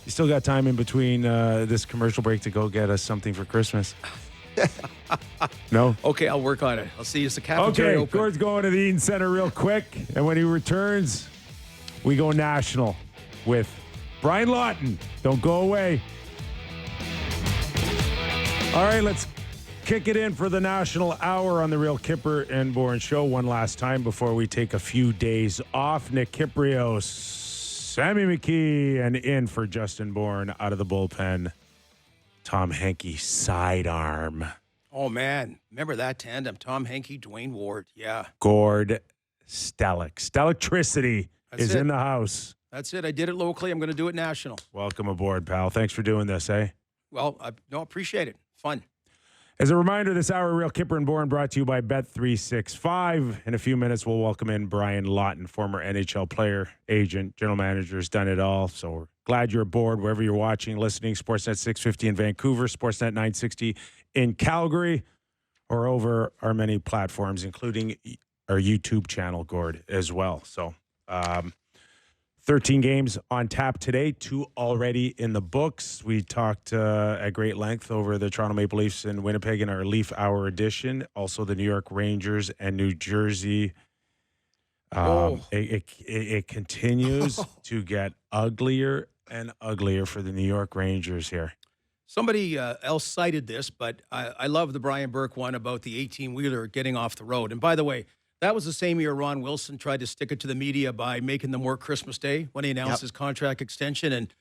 You still got time in between this commercial break to go get us something for Christmas. No? Okay, I'll work on it. I'll see you at the cafeteria. Okay, Gord's going to the Eaton Center real quick. And when he returns, we go national with Brian Lawton. Don't go away. All right, let's kick it in for the National Hour on the Real Kyper and Bourne Show one last time before we take a few days off. Nick Kypreos, Sammy McKee, and in for Justin Bourne out of the bullpen, Tom Henke sidearm. Oh, man. Remember that tandem? Tom Henke, Dwayne Ward. Yeah. Gord Stellick. Stellictricity is in the house. That's it. I did it locally. I'm going to do it national. Welcome aboard, pal. Thanks for doing this, eh? Well, no, appreciate it. Fun. As a reminder, this hour, Real Kyper and Bourne brought to you by Bet365. In a few minutes, we'll welcome in Brian Lawton, former NHL player, agent, general manager, has done it all. So we're glad you're aboard wherever you're watching, listening. Sportsnet 650 in Vancouver, Sportsnet 960 in Calgary, or over our many platforms, including our YouTube channel, Gord, as well. So 13 games on tap today, 2 already in the books. We talked at great length over the Toronto Maple Leafs and Winnipeg in our Leaf Hour edition. Also, the New York Rangers and New Jersey. It continues to get uglier and uglier for the New York Rangers here. Somebody else cited this, but I love the Brian Burke one about the 18-wheeler getting off the road. And by the way, that was the same year Ron Wilson tried to stick it to the media by making them work Christmas Day when he announced his contract extension, and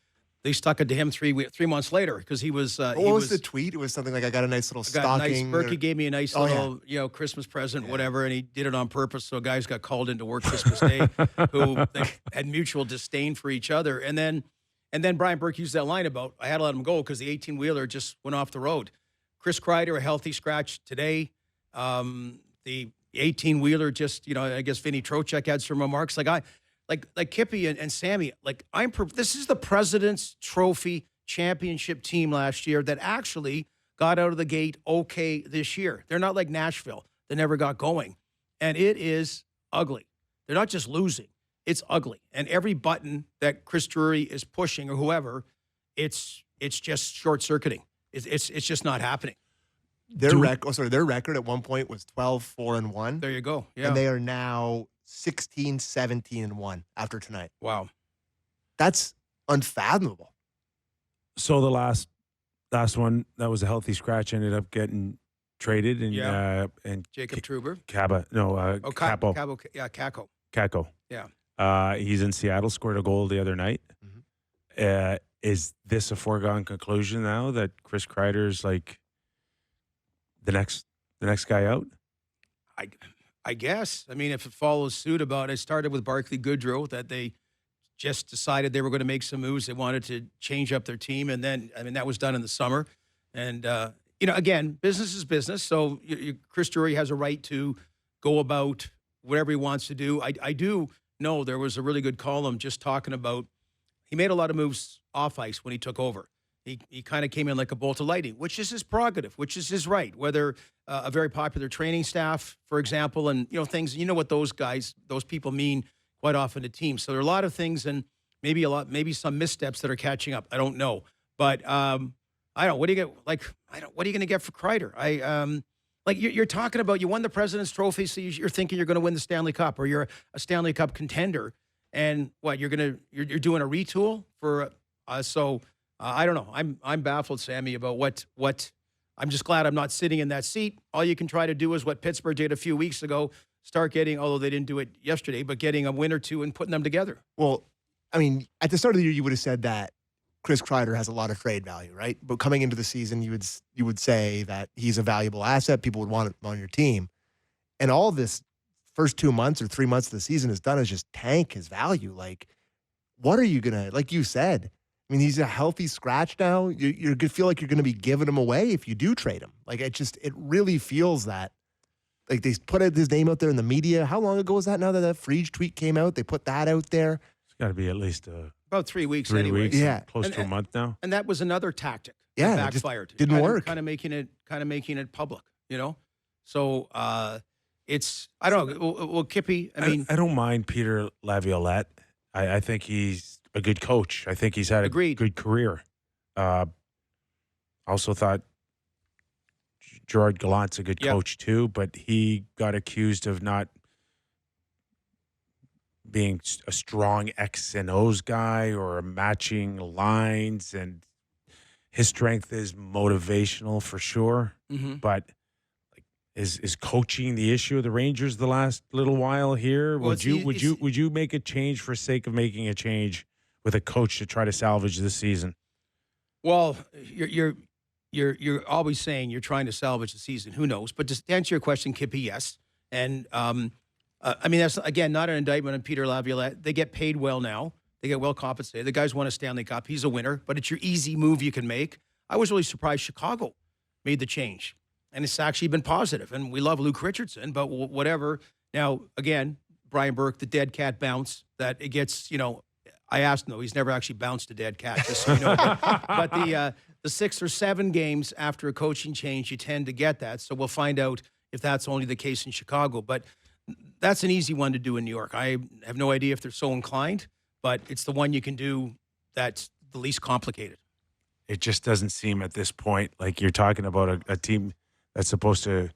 they stuck it to him 3 months later because he was. What was the tweet? It was something like, "I got a nice little stocking." Berkey gave me a nice little, Christmas present, whatever, and he did it on purpose. So guys got called into work Christmas Day who had mutual disdain for each other, and then Brian Burke used that line about, "I had to let him go because the 18-wheeler just went off the road." Chris Kreider, a healthy scratch today. The 18-wheeler just, I guess Vinny Trocheck had some remarks. Like Kippy and Sammy, this is the President's Trophy championship team last year that actually got out of the gate okay this year. They're not like Nashville. They never got going. And it is ugly. They're not just losing. It's ugly. And every button that Chris Drury is pushing or whoever, it's just short-circuiting. It's just not happening. Their record at one point was 12-4-1. There you go. Yeah. And they are now 16-17-1 after tonight. Wow. That's unfathomable. So the last one that was a healthy scratch ended up getting traded, and Jacob Trouber. Capo. Kako. Kako. Yeah. He's in Seattle, scored a goal the other night. Mm-hmm. Is this a foregone conclusion now that Chris Kreider's like the next guy out? I guess. I mean, if it follows suit it started with Barclay Goodrow, that they just decided they were going to make some moves. They wanted to change up their team. And then, that was done in the summer. And, again, business is business. So Chris Drury has a right to go about whatever he wants to do. I do know there was a really good column just talking about he made a lot of moves off ice when he took over. He kind of came in like a bolt of lightning, which is his prerogative, which is his right. Whether a very popular training staff, for example, and things, what those people mean quite often to teams. So there are a lot of things, and maybe some missteps that are catching up. I don't know, but I don't. What do you get? What are you going to get for Kreider? You're talking about you won the President's Trophy, so you're thinking you're going to win the Stanley Cup, or you're a Stanley Cup contender, and you're doing a retool for I don't know. I'm baffled, Sammy, about what. I'm just glad I'm not sitting in that seat. All you can try to do is what Pittsburgh did a few weeks ago. Start getting, although they didn't do it yesterday, but getting a win or two and putting them together. Well, at the start of the year, you would have said that Chris Kreider has a lot of trade value, right? But coming into the season, you would say that he's a valuable asset. People would want him on your team. And all this first 2 months or 3 months of the season has done is just tank his value. What are you going to, like you said, he's a healthy scratch now. You're going to feel like you're going to be giving him away if you do trade him. It really feels that. They put his name out there in the media. How long ago was that now that Frege tweet came out? They put that out there. It's got to be at least about 3 weeks. 3 anyway. weeks, yeah, close to a month now. And that was another tactic. Yeah, that backfired. Didn't work. Kind of making it public. So it's I don't know. Well, Kippy. I don't mind Peter Laviolette. I think he's a good coach. I think he's had a good career. Also thought Gerard Gallant's a good coach too, but he got accused of not being a strong X and O's guy or matching lines, and his strength is motivational for sure. Mm-hmm. But is coaching the issue of the Rangers the last little while here? Well, would you make a change for sake of making a change with a coach to try to salvage this season? Well, you're always saying you're trying to salvage the season. Who knows? But to answer your question, Kippy, yes. And that's again not an indictment on Peter Laviolette. They get paid well now. They get well compensated. The guys won a Stanley Cup. He's a winner, but it's your easy move you can make. I was really surprised Chicago made the change. And it's actually been positive. And we love Luke Richardson, but whatever. Now, again, Brian Burke, the dead cat bounce, that it gets, I asked, no, he's never actually bounced a dead cat, just so you know. But the 6 or 7 games after a coaching change, you tend to get that. So we'll find out if that's only the case in Chicago. But that's an easy one to do in New York. I have no idea if they're so inclined, but it's the one you can do that's the least complicated. It just doesn't seem at this point like you're talking about a team that's supposed to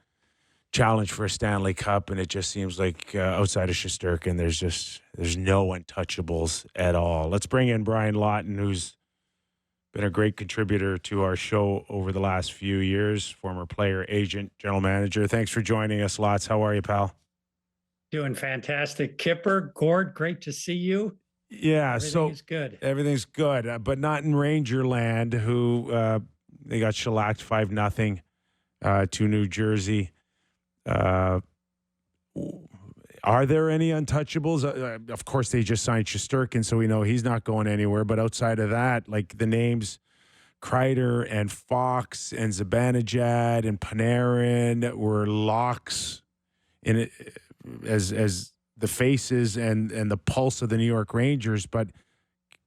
challenge for a Stanley Cup, and it just seems like outside of Shesterkin, there's no untouchables at all. Let's bring in Brian Lawton, who's been a great contributor to our show over the last few years, former player, agent, general manager. Thanks for joining us, Lots. How are you, pal? Doing fantastic. Kyper, Gord, great to see you. Yeah, Everything's good. Everything's good, but not in Rangerland, who they got shellacked 5-0 to New Jersey. Are there any untouchables? Of course, they just signed Shesterkin, so we know he's not going anywhere. But outside of that, like the names Kreider and Fox and Zibanejad and Panarin were locks in it as the faces and the pulse of the New York Rangers. But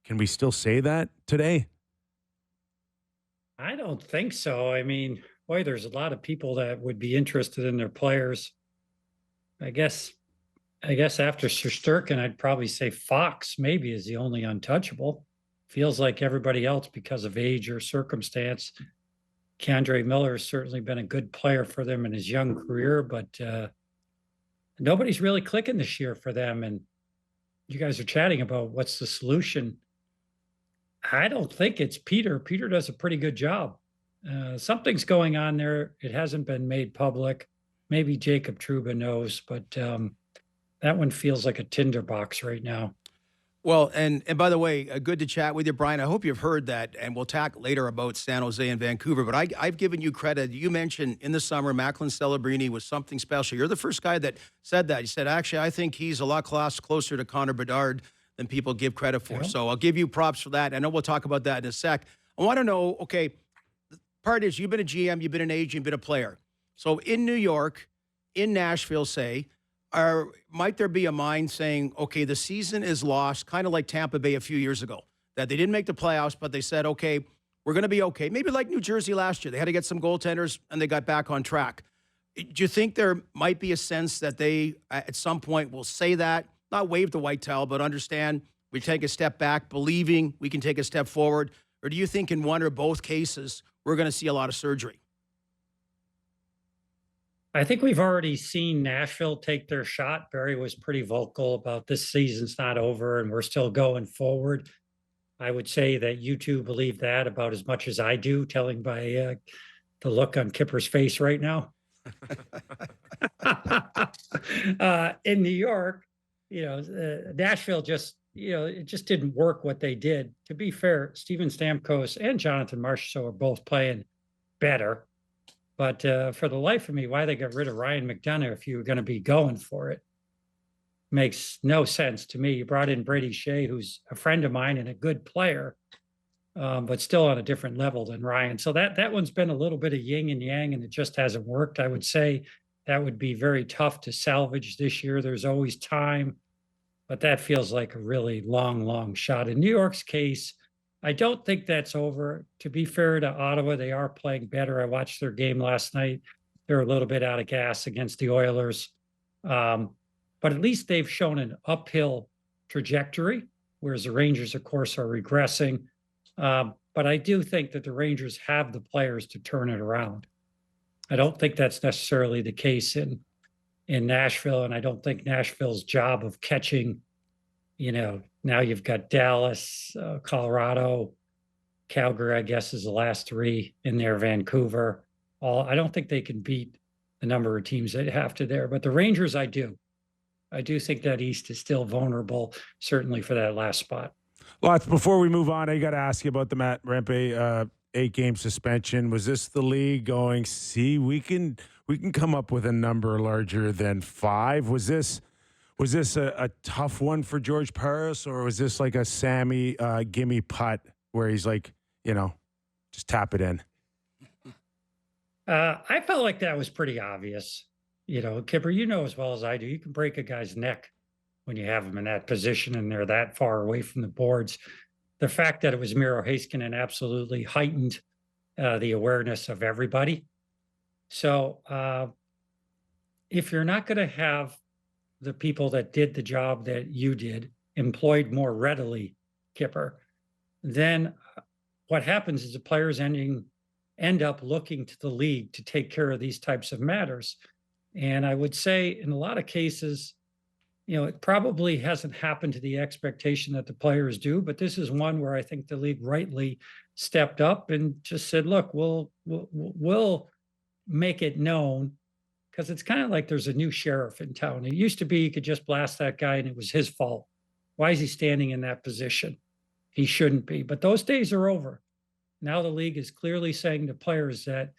can we still say that today? I don't think so. I mean, boy, there's a lot of people that would be interested in their players. I guess after Shesterkin, I'd probably say Fox maybe is the only untouchable. Feels like everybody else, because of age or circumstance. K'Andre Miller has certainly been a good player for them in his young career, but nobody's really clicking this year for them. And you guys are chatting about what's the solution. I don't think it's Peter. Peter does a pretty good job. Something's going on there. It hasn't been made public. Maybe Jacob Trouba knows, but that one feels like a tinderbox right now. Well, and by the way, good to chat with you, Brian. I hope you've heard that, and we'll talk later about San Jose and Vancouver. But I've given you credit. You mentioned in the summer Macklin Celebrini was something special. You're the first guy that said that. You said, actually, I think he's a lot closer to Connor Bedard than people give credit for. Yeah. So I'll give you props for that. I know we'll talk about that in a sec. I want to know, okay, part is you've been a GM, you've been an agent, you've been a player. So in New York, in Nashville, say, might there be a mind saying, okay, the season is lost, kind of like Tampa Bay a few years ago, that they didn't make the playoffs, but they said, okay, we're going to be okay. Maybe like New Jersey last year. They had to get some goaltenders, and they got back on track. Do you think there might be a sense that they, at some point, will say that, not wave the white towel, but understand we take a step back, believing we can take a step forward? Or do you think in one or both cases, we're going to see a lot of surgery? I think we've already seen Nashville take their shot. Barry was pretty vocal about this season's not over and we're still going forward. I would say that you two believe that about as much as I do, telling by the look on Kipper's face right now. In New York, Nashville just, it just didn't work what they did. To be fair, Steven Stamkos and Jonathan Marchessault are both playing better. But for the life of me, why they got rid of Ryan McDonough if you were going to be going for it makes no sense to me. You brought in Brady Shea, who's a friend of mine and a good player, but still on a different level than Ryan. So that one's been a little bit of yin and yang, and it just hasn't worked. I would say that would be very tough to salvage this year. There's always time, but that feels like a really long shot. In New York's case, I don't think that's over. To be fair to Ottawa, they are playing better. I watched their game last night. They're a little bit out of gas against the Oilers. But at least they've shown an uphill trajectory, whereas the Rangers, of course, are regressing. But I do think that the Rangers have the players to turn it around. I don't think that's necessarily the case in Nashville, and I don't think Nashville's job of catching, now you've got Dallas, Colorado, Calgary, I guess, is the last three in there, Vancouver. I don't think they can beat the number of teams they have to there. But the Rangers, I do. I do think that East is still vulnerable, certainly for that last spot. Lots. Before we move on, I got to ask you about the Matt Rempe 8-game suspension. Was this the league going, see, we can come up with a number larger than 5? Was this a tough one for George Paris, or was this like a Sammy gimme putt where he's like, Just tap it in. I felt like that was pretty obvious. You know, Kipper, you know as well as I do, you can break a guy's neck when you have them in that position and they're that far away from the boards. The fact that it was Miro Heiskanen absolutely heightened the awareness of everybody. So if you're not going to have the people that did the job that you did employed more readily, Kipper, then what happens is the players end up looking to the league to take care of these types of matters. And I would say in a lot of cases, you know, it probably hasn't happened to the expectation that the players do, but this is one where I think the league rightly stepped up and just said, look, we'll make it known, because it's kind of like there's a new sheriff in town. It used to be you could just blast that guy and it was his fault. Why is he standing in that position? He shouldn't be. But those days are over. Now the league is clearly saying to players that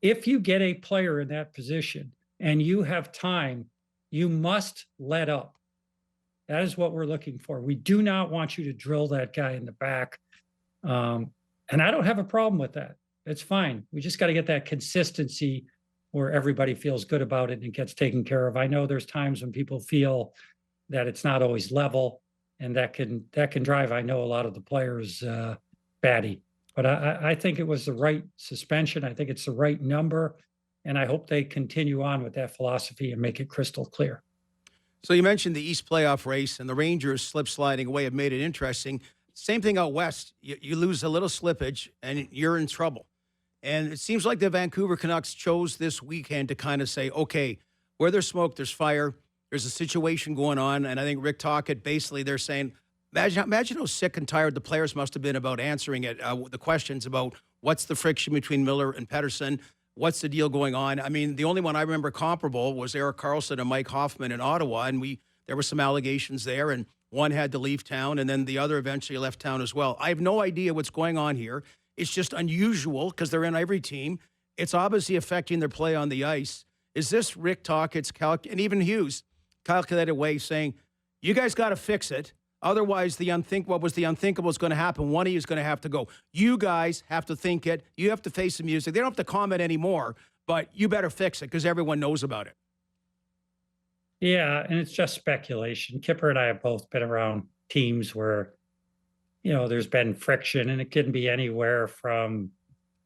if you get a player in that position and you have time, you must let up. That is what we're looking for. We do not want you to drill that guy in the back. And I don't have a problem with that. It's fine. We just got to get that consistency where everybody feels good about it and it gets taken care of. I know there's times when people feel that it's not always level, and that can drive, I know, a lot of the players batty. But I think it was the right suspension. I think it's the right number. And I hope they continue on with that philosophy and make it crystal clear. So you mentioned the East playoff race, and the Rangers slip-sliding away have made it interesting. Same thing out West. You lose a little slippage, and you're in trouble. And it seems like the Vancouver Canucks chose this weekend to kind of say, okay, where there's smoke, there's fire. There's a situation going on. And I think Rick Tocchet, basically, they're saying, imagine how sick and tired the players must have been about answering it, the questions about what's the friction between Miller and Pettersson. What's the deal going on? I mean, the only one I remember comparable was Erik Karlsson and Mike Hoffman in Ottawa, and there were some allegations there, and one had to leave town, and then the other eventually left town as well. I have no idea what's going on here. It's just unusual because they're in every team. It's obviously affecting their play on the ice. Is this Rick Tocchet's and even Hughes' calculated way saying, you guys got to fix it? Otherwise, what was the unthinkable is going to happen. One of you is going to have to go. You guys have to think it. You have to face the music. They don't have to comment anymore, but you better fix it because everyone knows about it. Yeah, and it's just speculation. Kipper and I have both been around teams where, you know, there's been friction, and it can be anywhere from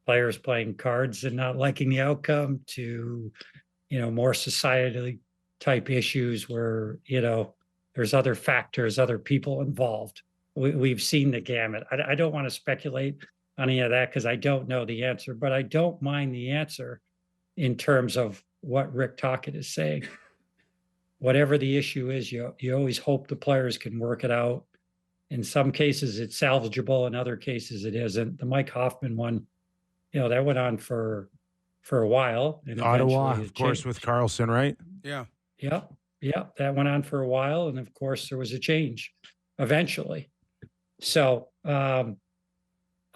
players playing cards and not liking the outcome to, you know, more societally type issues where, you know, there's other factors, other people involved. We've seen the gamut. I don't want to speculate on any of that because I don't know the answer, but I don't mind the answer in terms of what Rick Tocchet is saying. Whatever the issue is, you always hope the players can work it out. In some cases, it's salvageable. In other cases, it isn't. The Mike Hoffman one, you know, that went on for a while. And Ottawa, of course, with Karlsson, right? Yeah. Yeah, that went on for a while, and of course there was a change eventually. So I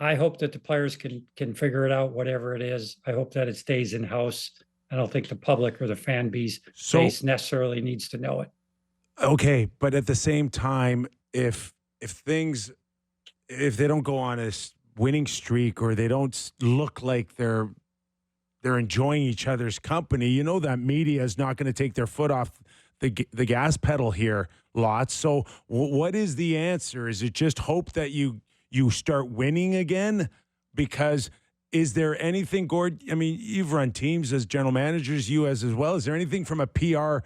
hope that the players can figure it out, whatever it is. I hope that it stays in house. I don't think the public or the fan base necessarily needs to know it. Okay, but at the same time, if they don't go on a winning streak or they don't look like they're enjoying each other's company, you know that media is not going to take their foot off the gas pedal here, Lots. So what is the answer? Is it just hope that you start winning again? Because is there anything, Gord, I mean, you've run teams as general managers, you as well. Is there anything from a PR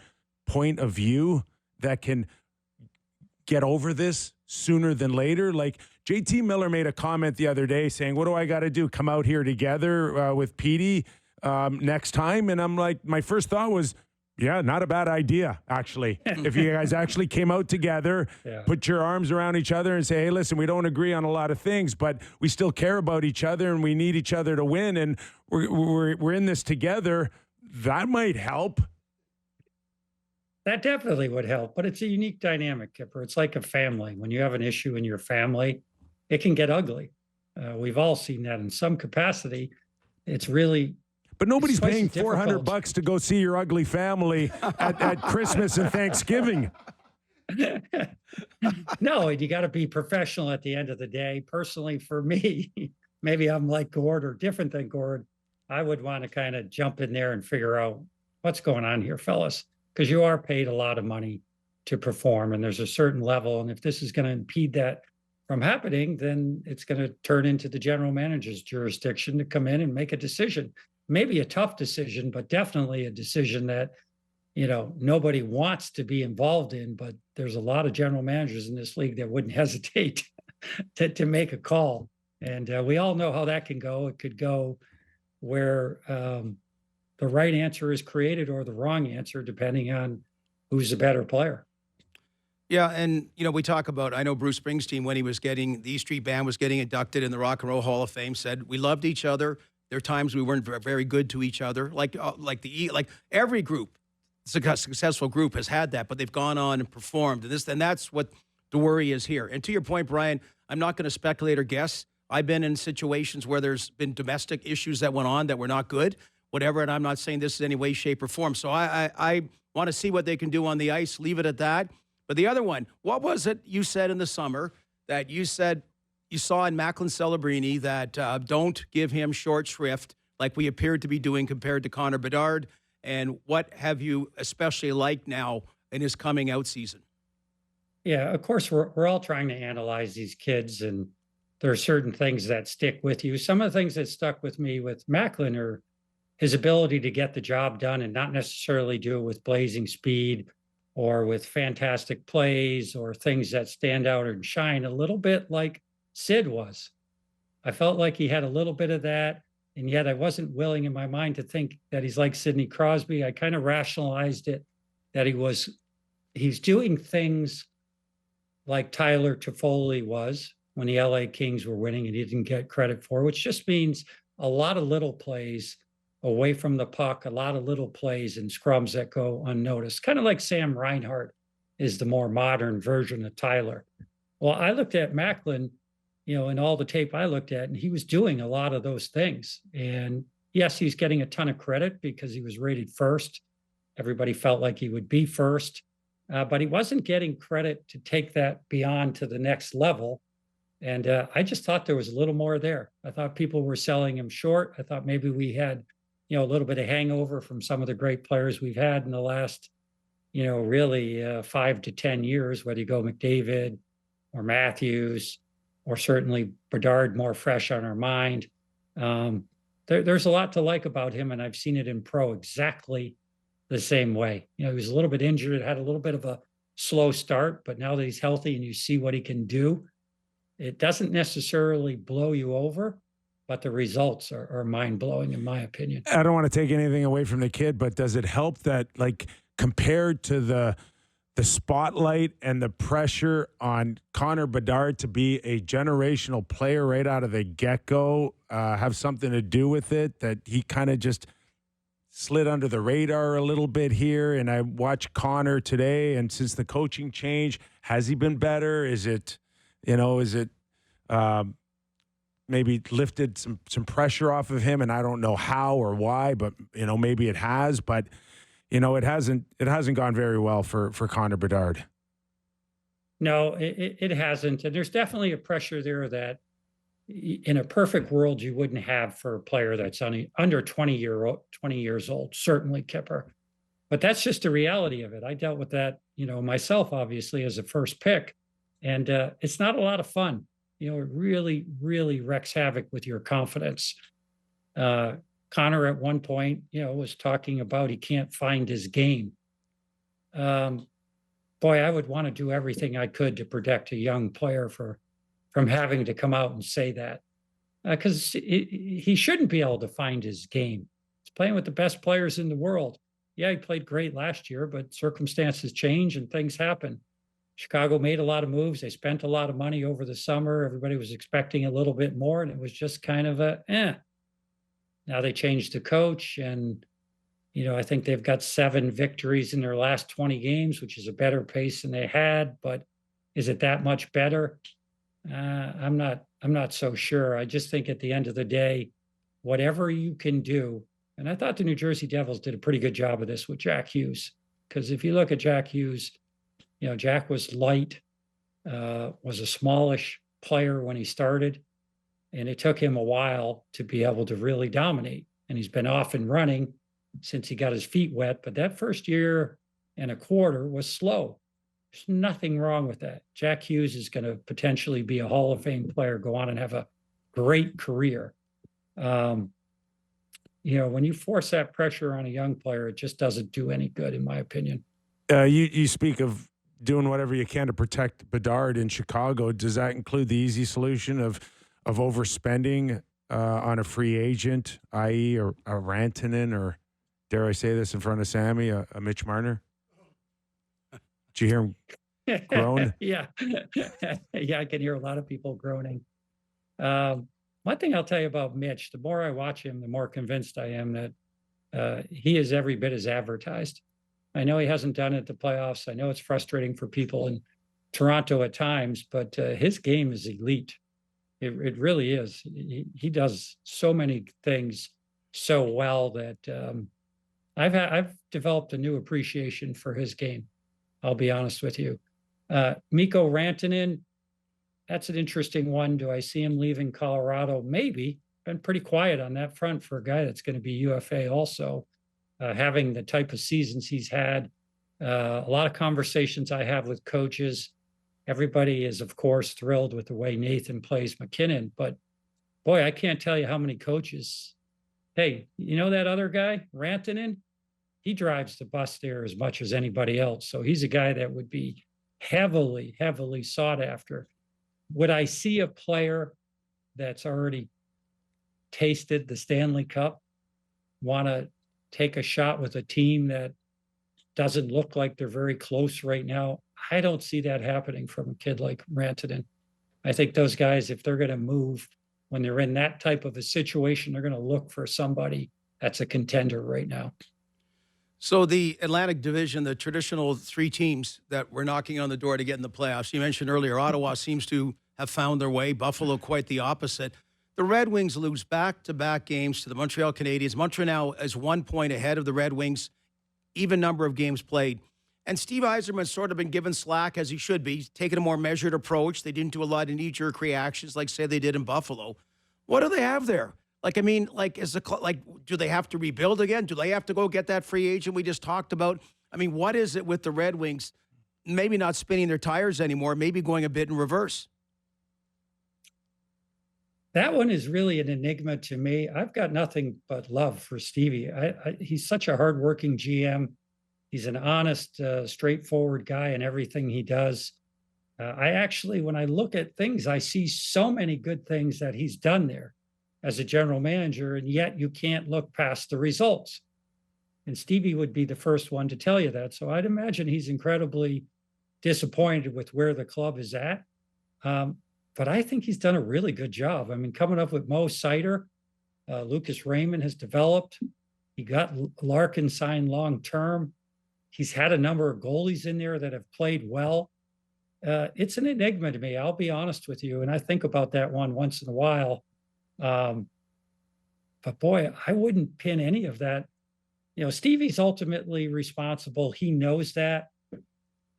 point of view that can get over this sooner than later? Like JT Miller made a comment the other day saying, what do I got to do? Come out here together with Petey next time? And I'm like, my first thought was, yeah, not a bad idea, actually. If you guys actually came out together, put your arms around each other and say, hey, listen, we don't agree on a lot of things, but we still care about each other and we need each other to win, and we're in this together, that might help. That definitely would help, but it's a unique dynamic, Kipper. It's like a family. When you have an issue in your family, it can get ugly. We've all seen that in some capacity. It's really... But nobody's paying $400 to go see your ugly family at Christmas and Thanksgiving. No, you got to be professional at the end of the day. Personally, for me, maybe I'm like Gord or different than Gord. I would want to kind of jump in there and figure out what's going on here, fellas, because you are paid a lot of money to perform, and there's a certain level. And if this is going to impede that from happening, then it's going to turn into the general manager's jurisdiction to come in and make a decision. Maybe a tough decision, but definitely a decision that, nobody wants to be involved in. But there's a lot of general managers in this league that wouldn't hesitate to make a call. And we all know how that can go. It could go where the right answer is created or the wrong answer, depending on who's the better player. Yeah, and we talk about, I know Bruce Springsteen, when he was getting, the E Street Band was getting inducted in the Rock and Roll Hall of Fame, said we loved each other. There are times we weren't very good to each other. Like every group, successful group has had that, but they've gone on and performed. And that's what the worry is here. And to your point, Brian, I'm not going to speculate or guess. I've been in situations where there's been domestic issues that went on that were not good, whatever, and I'm not saying this in any way, shape, or form. So I want to see what they can do on the ice, leave it at that. But the other one, what was it you said in the summer that you said you saw in Macklin Celebrini that don't give him short shrift like we appeared to be doing compared to Connor Bedard? And what have you especially liked now in his coming out season? Yeah, of course, we're all trying to analyze these kids, and there are certain things that stick with you. Some of the things that stuck with me with Macklin are his ability to get the job done and not necessarily do it with blazing speed or with fantastic plays or things that stand out and shine, a little bit like Sid was. I felt like he had a little bit of that, and yet I wasn't willing in my mind to think that he's like Sidney Crosby. I kind of rationalized it that he's doing things like Tyler Toffoli was when the LA Kings were winning and he didn't get credit for, which just means a lot of little plays away from the puck, a lot of little plays and scrums that go unnoticed. Kind of like Sam Reinhart is the more modern version of Tyler. Well, I looked at Macklin, in all the tape I looked at, and he was doing a lot of those things. And yes, he's getting a ton of credit because he was rated first. Everybody felt like he would be first, but he wasn't getting credit to take that beyond to the next level. And I just thought there was a little more there. I thought people were selling him short. I thought maybe we had a little bit of hangover from some of the great players we've had in the last, really 5 to 10 years, whether you go McDavid or Matthews or certainly Bedard, more fresh on our mind. There's a lot to like about him, and I've seen it in pro exactly the same way. He was a little bit injured, had a little bit of a slow start, but now that he's healthy and you see what he can do, it doesn't necessarily blow you over, but the results are mind-blowing, in my opinion. I don't want to take anything away from the kid, but does it help that, compared to the spotlight and the pressure on Connor Bedard to be a generational player right out of the get-go, have something to do with it, that he kind of just slid under the radar a little bit here? And I watched Connor today, and since the coaching change, has he been better? Is it maybe lifted some pressure off of him, and I don't know how or why, but maybe it has. But it hasn't gone very well for Connor Bedard. No, it hasn't, and there's definitely a pressure there that, in a perfect world, you wouldn't have for a player that's under 20 years old. Certainly, Kyper, but that's just the reality of it. I dealt with that, myself, obviously, as a first pick, and it's not a lot of fun. It really, really wreaks havoc with your confidence. Connor at one point, was talking about he can't find his game. Boy, I would want to do everything I could to protect a young player from having to come out and say that, because he shouldn't be able to find his game. He's playing with the best players in the world. Yeah, he played great last year, but circumstances change and things happen. Chicago made a lot of moves. They spent a lot of money over the summer. Everybody was expecting a little bit more, and it was just kind of Now they changed the coach, and, I think they've got 7 victories in their last 20 games, which is a better pace than they had. But is it that much better? I'm not so sure. I just think at the end of the day, whatever you can do, and I thought the New Jersey Devils did a pretty good job of this with Jack Hughes, because if you look at Jack Hughes, Jack was light, was a smallish player when he started. And it took him a while to be able to really dominate. And he's been off and running since he got his feet wet. But that first year and a quarter was slow. There's nothing wrong with that. Jack Hughes is going to potentially be a Hall of Fame player, go on and have a great career. When you force that pressure on a young player, it just doesn't do any good, in my opinion. You speak of doing whatever you can to protect Bedard in Chicago. Does that include the easy solution of overspending on a free agent, i.e. a Rantanen, or dare I say this in front of Sammy, a Mitch Marner? Did you hear him groan? Yeah. Yeah, I can hear a lot of people groaning. One thing I'll tell you about Mitch, the more I watch him, the more convinced I am that he is every bit as advertised. I know he hasn't done it at the playoffs. I know it's frustrating for people in Toronto at times, but his game is elite. It really is. He does so many things so well that I've developed a new appreciation for his game. I'll be honest with you. Mikko Rantanen, that's an interesting one. Do I see him leaving Colorado? Maybe. Been pretty quiet on that front for a guy that's going to be UFA also, having the type of seasons he's had. A lot of conversations I have with coaches. Everybody is, of course, thrilled with the way Nathan plays McKinnon. But, boy, I can't tell you how many coaches, hey, you know that other guy, Rantanen? He drives the bus there as much as anybody else. So he's a guy that would be heavily, heavily sought after. Would I see a player that's already tasted the Stanley Cup want to take a shot with a team that doesn't look like they're very close right now? I don't see that happening from a kid like Rantanen. I think those guys, if they're going to move when they're in that type of a situation, they're going to look for somebody that's a contender right now. So the Atlantic Division, the traditional three teams that were knocking on the door to get in the playoffs. You mentioned earlier, Ottawa seems to have found their way. Buffalo quite the opposite. The Red Wings lose back-to-back games to the Montreal Canadiens. Montreal is 1 point ahead of the Red Wings, even number of games played. And Steve Yzerman's sort of been given slack, as he should be. He's taken a more measured approach. They didn't do a lot of knee-jerk reactions like, say, they did in Buffalo. What do they have there? Do they have to rebuild again? Do they have to go get that free agent we just talked about? I mean, what is it with the Red Wings? Maybe not spinning their tires anymore, maybe going a bit in reverse. That one is really an enigma to me. I've got nothing but love for Stevie. He's such a hardworking GM. He's an honest, straightforward guy in everything he does. When I look at things, I see so many good things that he's done there as a general manager, and yet you can't look past the results. And Stevie would be the first one to tell you that. So I'd imagine he's incredibly disappointed with where the club is at. But I think he's done a really good job. I mean, coming up with Mo Sider, Lucas Raymond has developed. He got Larkin signed long-term. He's had a number of goalies in there that have played well. It's an enigma to me, I'll be honest with you. And I think about that one once in a while. But boy, I wouldn't pin any of that. Stevie's ultimately responsible. He knows that.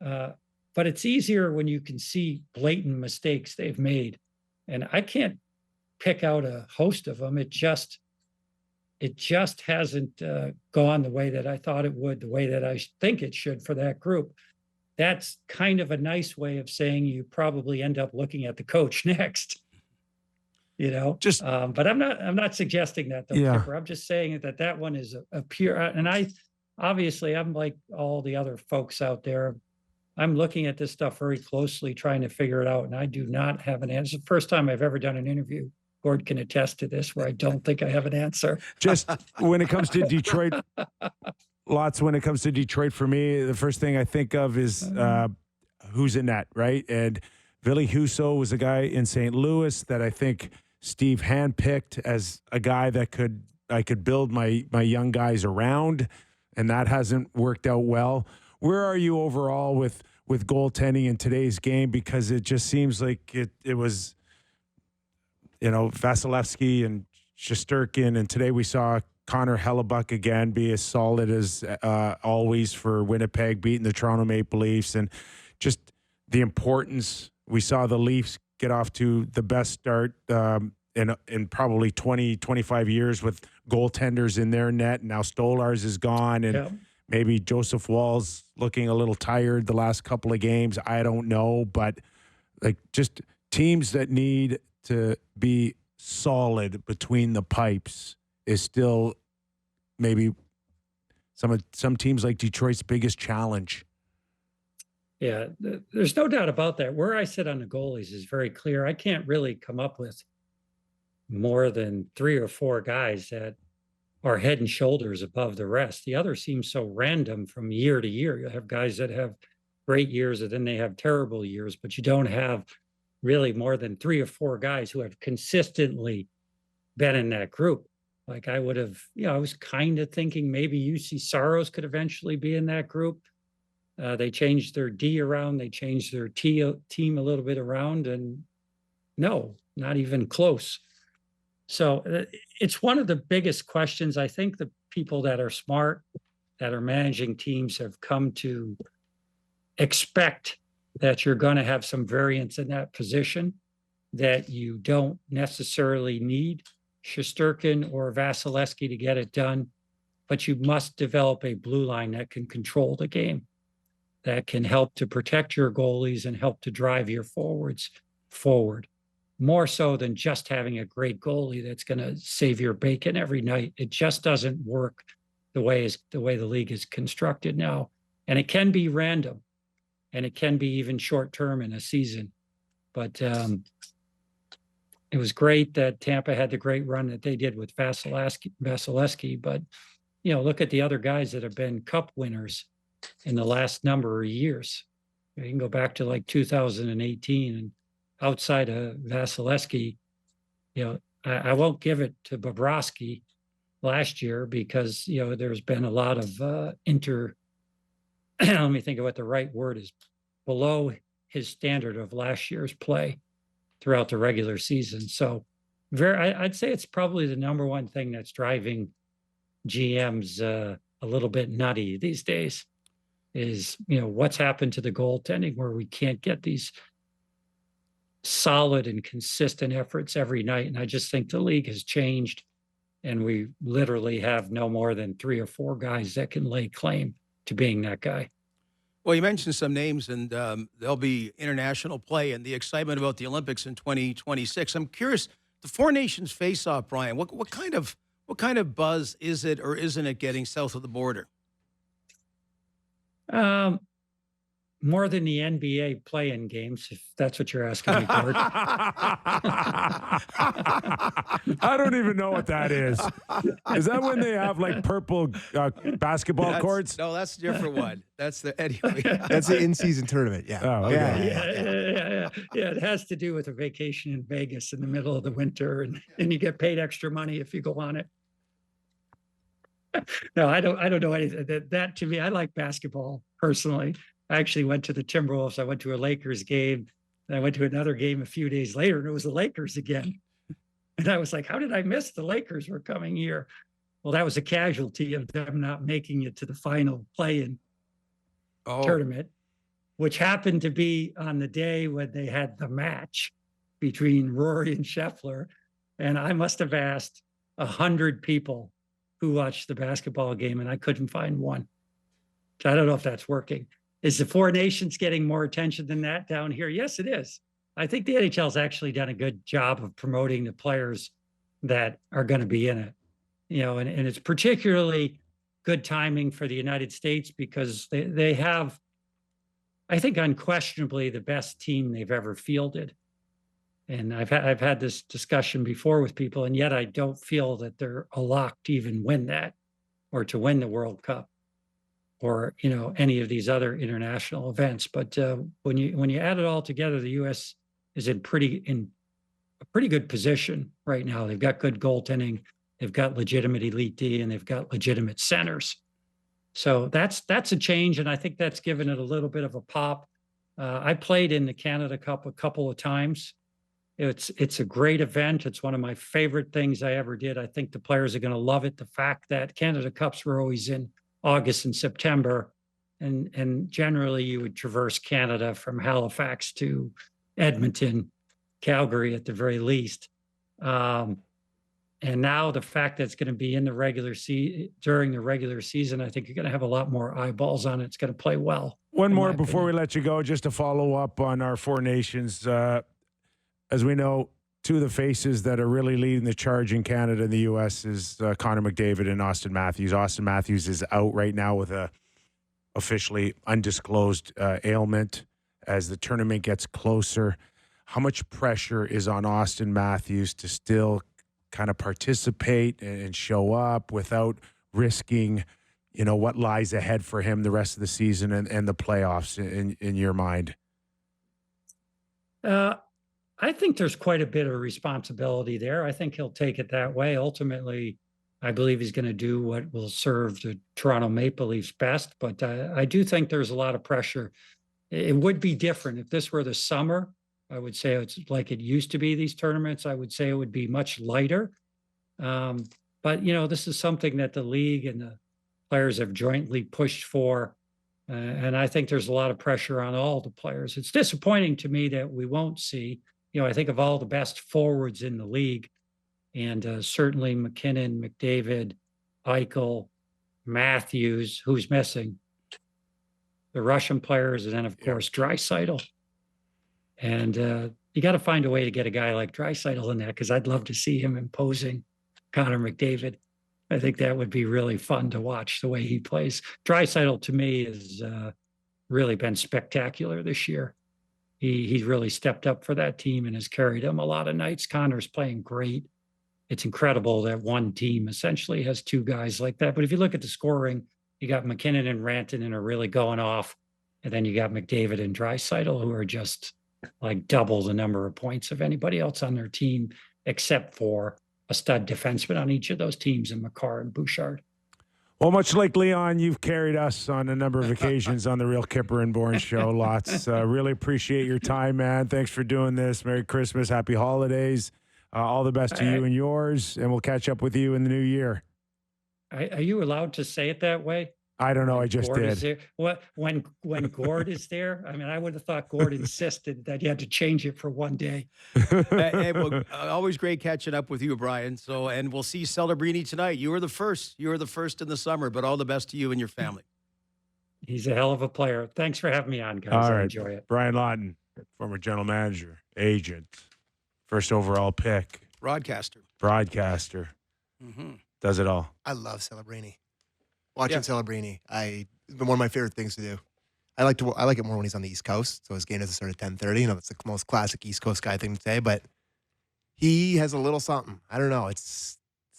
But it's easier when you can see blatant mistakes they've made. And I can't pick out a host of them. It just hasn't gone the way that I thought it would, the way that I think it should for that group. That's kind of a nice way of saying you probably end up looking at the coach next. But I'm not suggesting that though, yeah. Kyper. I'm just saying that one is a pure, and I'm like all the other folks out there. I'm looking at this stuff very closely, trying to figure it out, and I do not have an answer. It's the first time I've ever done an interview. Gord can attest to this, where I don't think I have an answer. Just when it comes to Detroit, when it comes to Detroit, for me, the first thing I think of is who's in net, right? And Ville Husso was a guy in St. Louis that I think Steve handpicked as a guy that I could build my young guys around, and that hasn't worked out well. Where are you overall with goaltending in today's game? Because it just seems like it was, Vasilevsky and Shesterkin, and today we saw Connor Hellebuck again be as solid as always for Winnipeg, beating the Toronto Maple Leafs, and just the importance. We saw the Leafs get off to the best start in probably 20, 25 years with goaltenders in their net. Now Stolarz is gone, and maybe Joseph Wall's looking a little tired the last couple of games. I don't know, but like just teams that need to be solid between the pipes is still maybe some teams like Detroit's biggest challenge. Yeah, there's no doubt about that. Where I sit on the goalies is very clear. I can't really come up with more than 3 or 4 guys that are head and shoulders above the rest. The other seems so random from year to year. You have guys that have great years and then they have terrible years, but you don't have really more than 3 or 4 guys who have consistently been in that group. Like I would have, I was kind of thinking maybe UC Saros could eventually be in that group. They changed their D around. They changed their team a little bit around, and no, not even close. So it's one of the biggest questions. I think the people that are smart, that are managing teams, have come to expect that you're going to have some variance in that position, that you don't necessarily need Shesterkin or Vasilevsky to get it done, but you must develop a blue line that can control the game, that can help to protect your goalies and help to drive your forwards forward, more so than just having a great goalie that's going to save your bacon every night. It just doesn't work the way the league is constructed now. And it can be random, and it can be even short term in a season. But it was great that Tampa had the great run that they did with Vasilevsky. But, look at the other guys that have been cup winners in the last number of years. You can go back to like 2018, and outside of Vasilevsky, I won't give it to Bobrovsky last year because, there's been a lot of let me think of what the right word is, below his standard of last year's play throughout the regular season. So I'd say it's probably the number one thing that's driving GMs a little bit nutty these days is, what's happened to the goaltending where we can't get these solid and consistent efforts every night. And I just think the league has changed, and we literally have no more than 3 or 4 guys that can lay claim to being that guy. Well, you mentioned some names, and there'll be international play and the excitement about the Olympics in 2026. I'm curious, the Four Nations face-off, Brian, what kind of buzz is it or isn't it getting south of the border? More than the NBA play-in games, if that's what you're asking me, Gord. I don't even know what that is. Is that when they have like purple basketball courts? No, that's a different one. That's the anyway. That's the in-season tournament. Yeah. Oh, okay. Yeah. It has to do with a vacation in Vegas in the middle of the winter, and you get paid extra money if you go on it. No, I don't know anything. That to me, I like basketball personally. I actually went to the Timberwolves. I went to a Lakers game, and I went to another game a few days later, and it was the Lakers again. And I was like, how did I miss the Lakers were coming here? Well, that was a casualty of them not making it to the final play-in tournament, which happened to be on the day when they had the match between Rory and Scheffler. And I must have asked 100 people who watched the basketball game, and I couldn't find one. So I don't know if that's working. Is the Four Nations getting more attention than that down here? Yes, it is. I think the NHL's actually done a good job of promoting the players that are going to be in it. And it's particularly good timing for the United States because they have, I think, unquestionably the best team they've ever fielded. And I've had this discussion before with people, and yet I don't feel that they're a lock to even win that or to win the World Cup or any of these other international events. But when you add it all together, the U.S. is in a pretty good position right now. They've got good goaltending, they've got legitimate elite D, and they've got legitimate centers. So that's a change, and I think that's given it a little bit of a pop. I played in the Canada Cup a couple of times. It's a great event. It's one of my favorite things I ever did. I think the players are going to love it. The fact that Canada Cups were always in August and September, and generally you would traverse Canada from Halifax to Edmonton, Calgary at the very least. And now the fact that it's going to be in the during the regular season, I think you're going to have a lot more eyeballs on it. It's going to play well. One more before we let you go, just to follow up on our Four Nations. As we know, two of the faces that are really leading the charge in Canada and the U.S. is Connor McDavid and Auston Matthews. Auston Matthews is out right now with a officially undisclosed ailment. As the tournament gets closer, how much pressure is on Auston Matthews to still kind of participate and show up without risking, what lies ahead for him the rest of the season and the playoffs in your mind? I think there's quite a bit of responsibility there. I think he'll take it that way. Ultimately, I believe he's going to do what will serve the Toronto Maple Leafs best, but I do think there's a lot of pressure. It would be different if this were the summer. I would say it's like it used to be, these tournaments. I would say it would be much lighter. But, this is something that the league and the players have jointly pushed for. And I think there's a lot of pressure on all the players. It's disappointing to me that we won't see, I think of all the best forwards in the league, and certainly McKinnon, McDavid, Eichel, Matthews, who's missing, the Russian players, and then, of course, Draisaitl. And you got to find a way to get a guy like Draisaitl in that, because I'd love to see him imposing Connor McDavid. I think that would be really fun to watch the way he plays. Draisaitl, to me, has really been spectacular this year. He's really stepped up for that team and has carried them a lot of nights. Connor's playing great. It's incredible that one team essentially has two guys like that. But if you look at the scoring, you got McKinnon and Rantanen are really going off. And then you got McDavid and Draisaitl, who are just like double the number of points of anybody else on their team, except for a stud defenseman on each of those teams in Makar and Bouchard. Well, much like Leon, you've carried us on a number of occasions on the Real Kyper and Bourne show. Lots. Really appreciate your time, man. Thanks for doing this. Merry Christmas. Happy holidays. All the best to you and yours, and we'll catch up with you in the new year. Are you allowed to say it that way? I don't know. I just did. When Gord is there, I mean, I would have thought Gord insisted that you had to change it for one day. Hey, well, always great catching up with you, Brian. So, and we'll see Celebrini tonight. You were the first. You were the first in the summer, but all the best to you and your family. He's a hell of a player. Thanks for having me on, guys. All right. I enjoy it. Brian Lawton, former general manager, agent, first overall pick, broadcaster. Mm-hmm. Does it all. I love Celebrini. Watching Celebrini, it's been one of my favorite things to do. I like it more when he's on the East Coast, so his game doesn't start at 10:30. It's the most classic East Coast guy thing to say, but he has a little something. I don't know. It's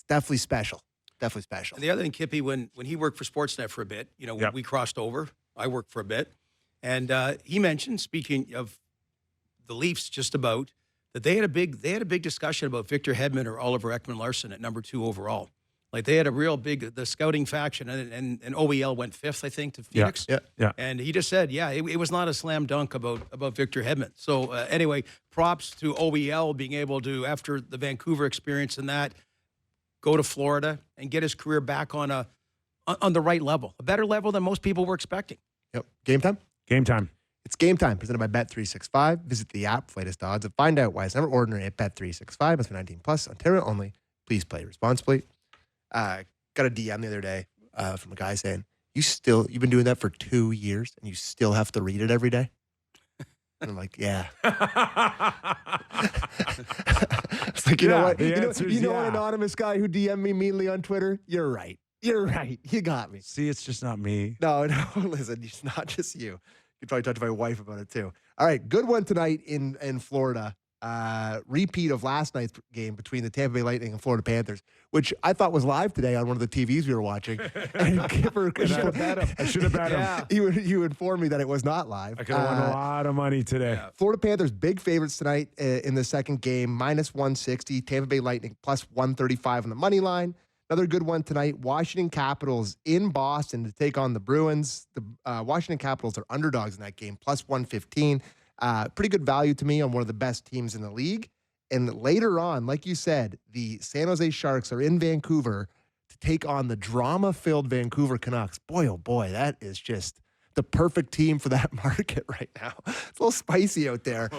definitely special. Definitely special. And the other thing, Kippy, when he worked for Sportsnet for a bit, we crossed over. I worked for a bit, and he mentioned, speaking of the Leafs, just about that they had a big discussion about Victor Hedman or Oliver Ekman-Larsson at number 2 overall. Like they had a real big, the scouting faction, and OEL went 5th, I think, to Phoenix. Yeah. And he just said, it was not a slam dunk about Victor Hedman. So anyway, props to OEL being able to, after the Vancouver experience and that, go to Florida and get his career back on the right level, a better level than most people were expecting. Yep. Game time? Game time. It's game time, presented by Bet365. Visit the app for latest odds and find out why it's never ordinary at Bet365. It's for 19 plus, Ontario only. Please play responsibly. Got a DM the other day from a guy saying, you've been doing that for 2 years and you still have to read it every day? And I'm like, yeah. It's like, you know what? You know an anonymous guy who DM'd me meanly on Twitter? You're right. You got me. See, it's just not me. No, listen, it's not just you. You could probably talk to my wife about it too. All right, good one tonight in Florida. Repeat of last night's game between the Tampa Bay Lightning and Florida Panthers, which I thought was live today on one of the TVs we were watching. And Kyper, I should have bet him. You informed me that it was not live. I could have won a lot of money today. Florida Panthers, big favorites tonight in the second game, minus 160. Tampa Bay Lightning, plus 135 on the money line. Another good one tonight, Washington Capitals in Boston to take on the Bruins. The Washington Capitals are underdogs in that game, plus 115. Pretty good value to me on one of the best teams in the league. And later on, like you said, the San Jose Sharks are in Vancouver to take on the drama-filled Vancouver Canucks. Boy, oh boy, that is just the perfect team for that market right now. It's a little spicy out there.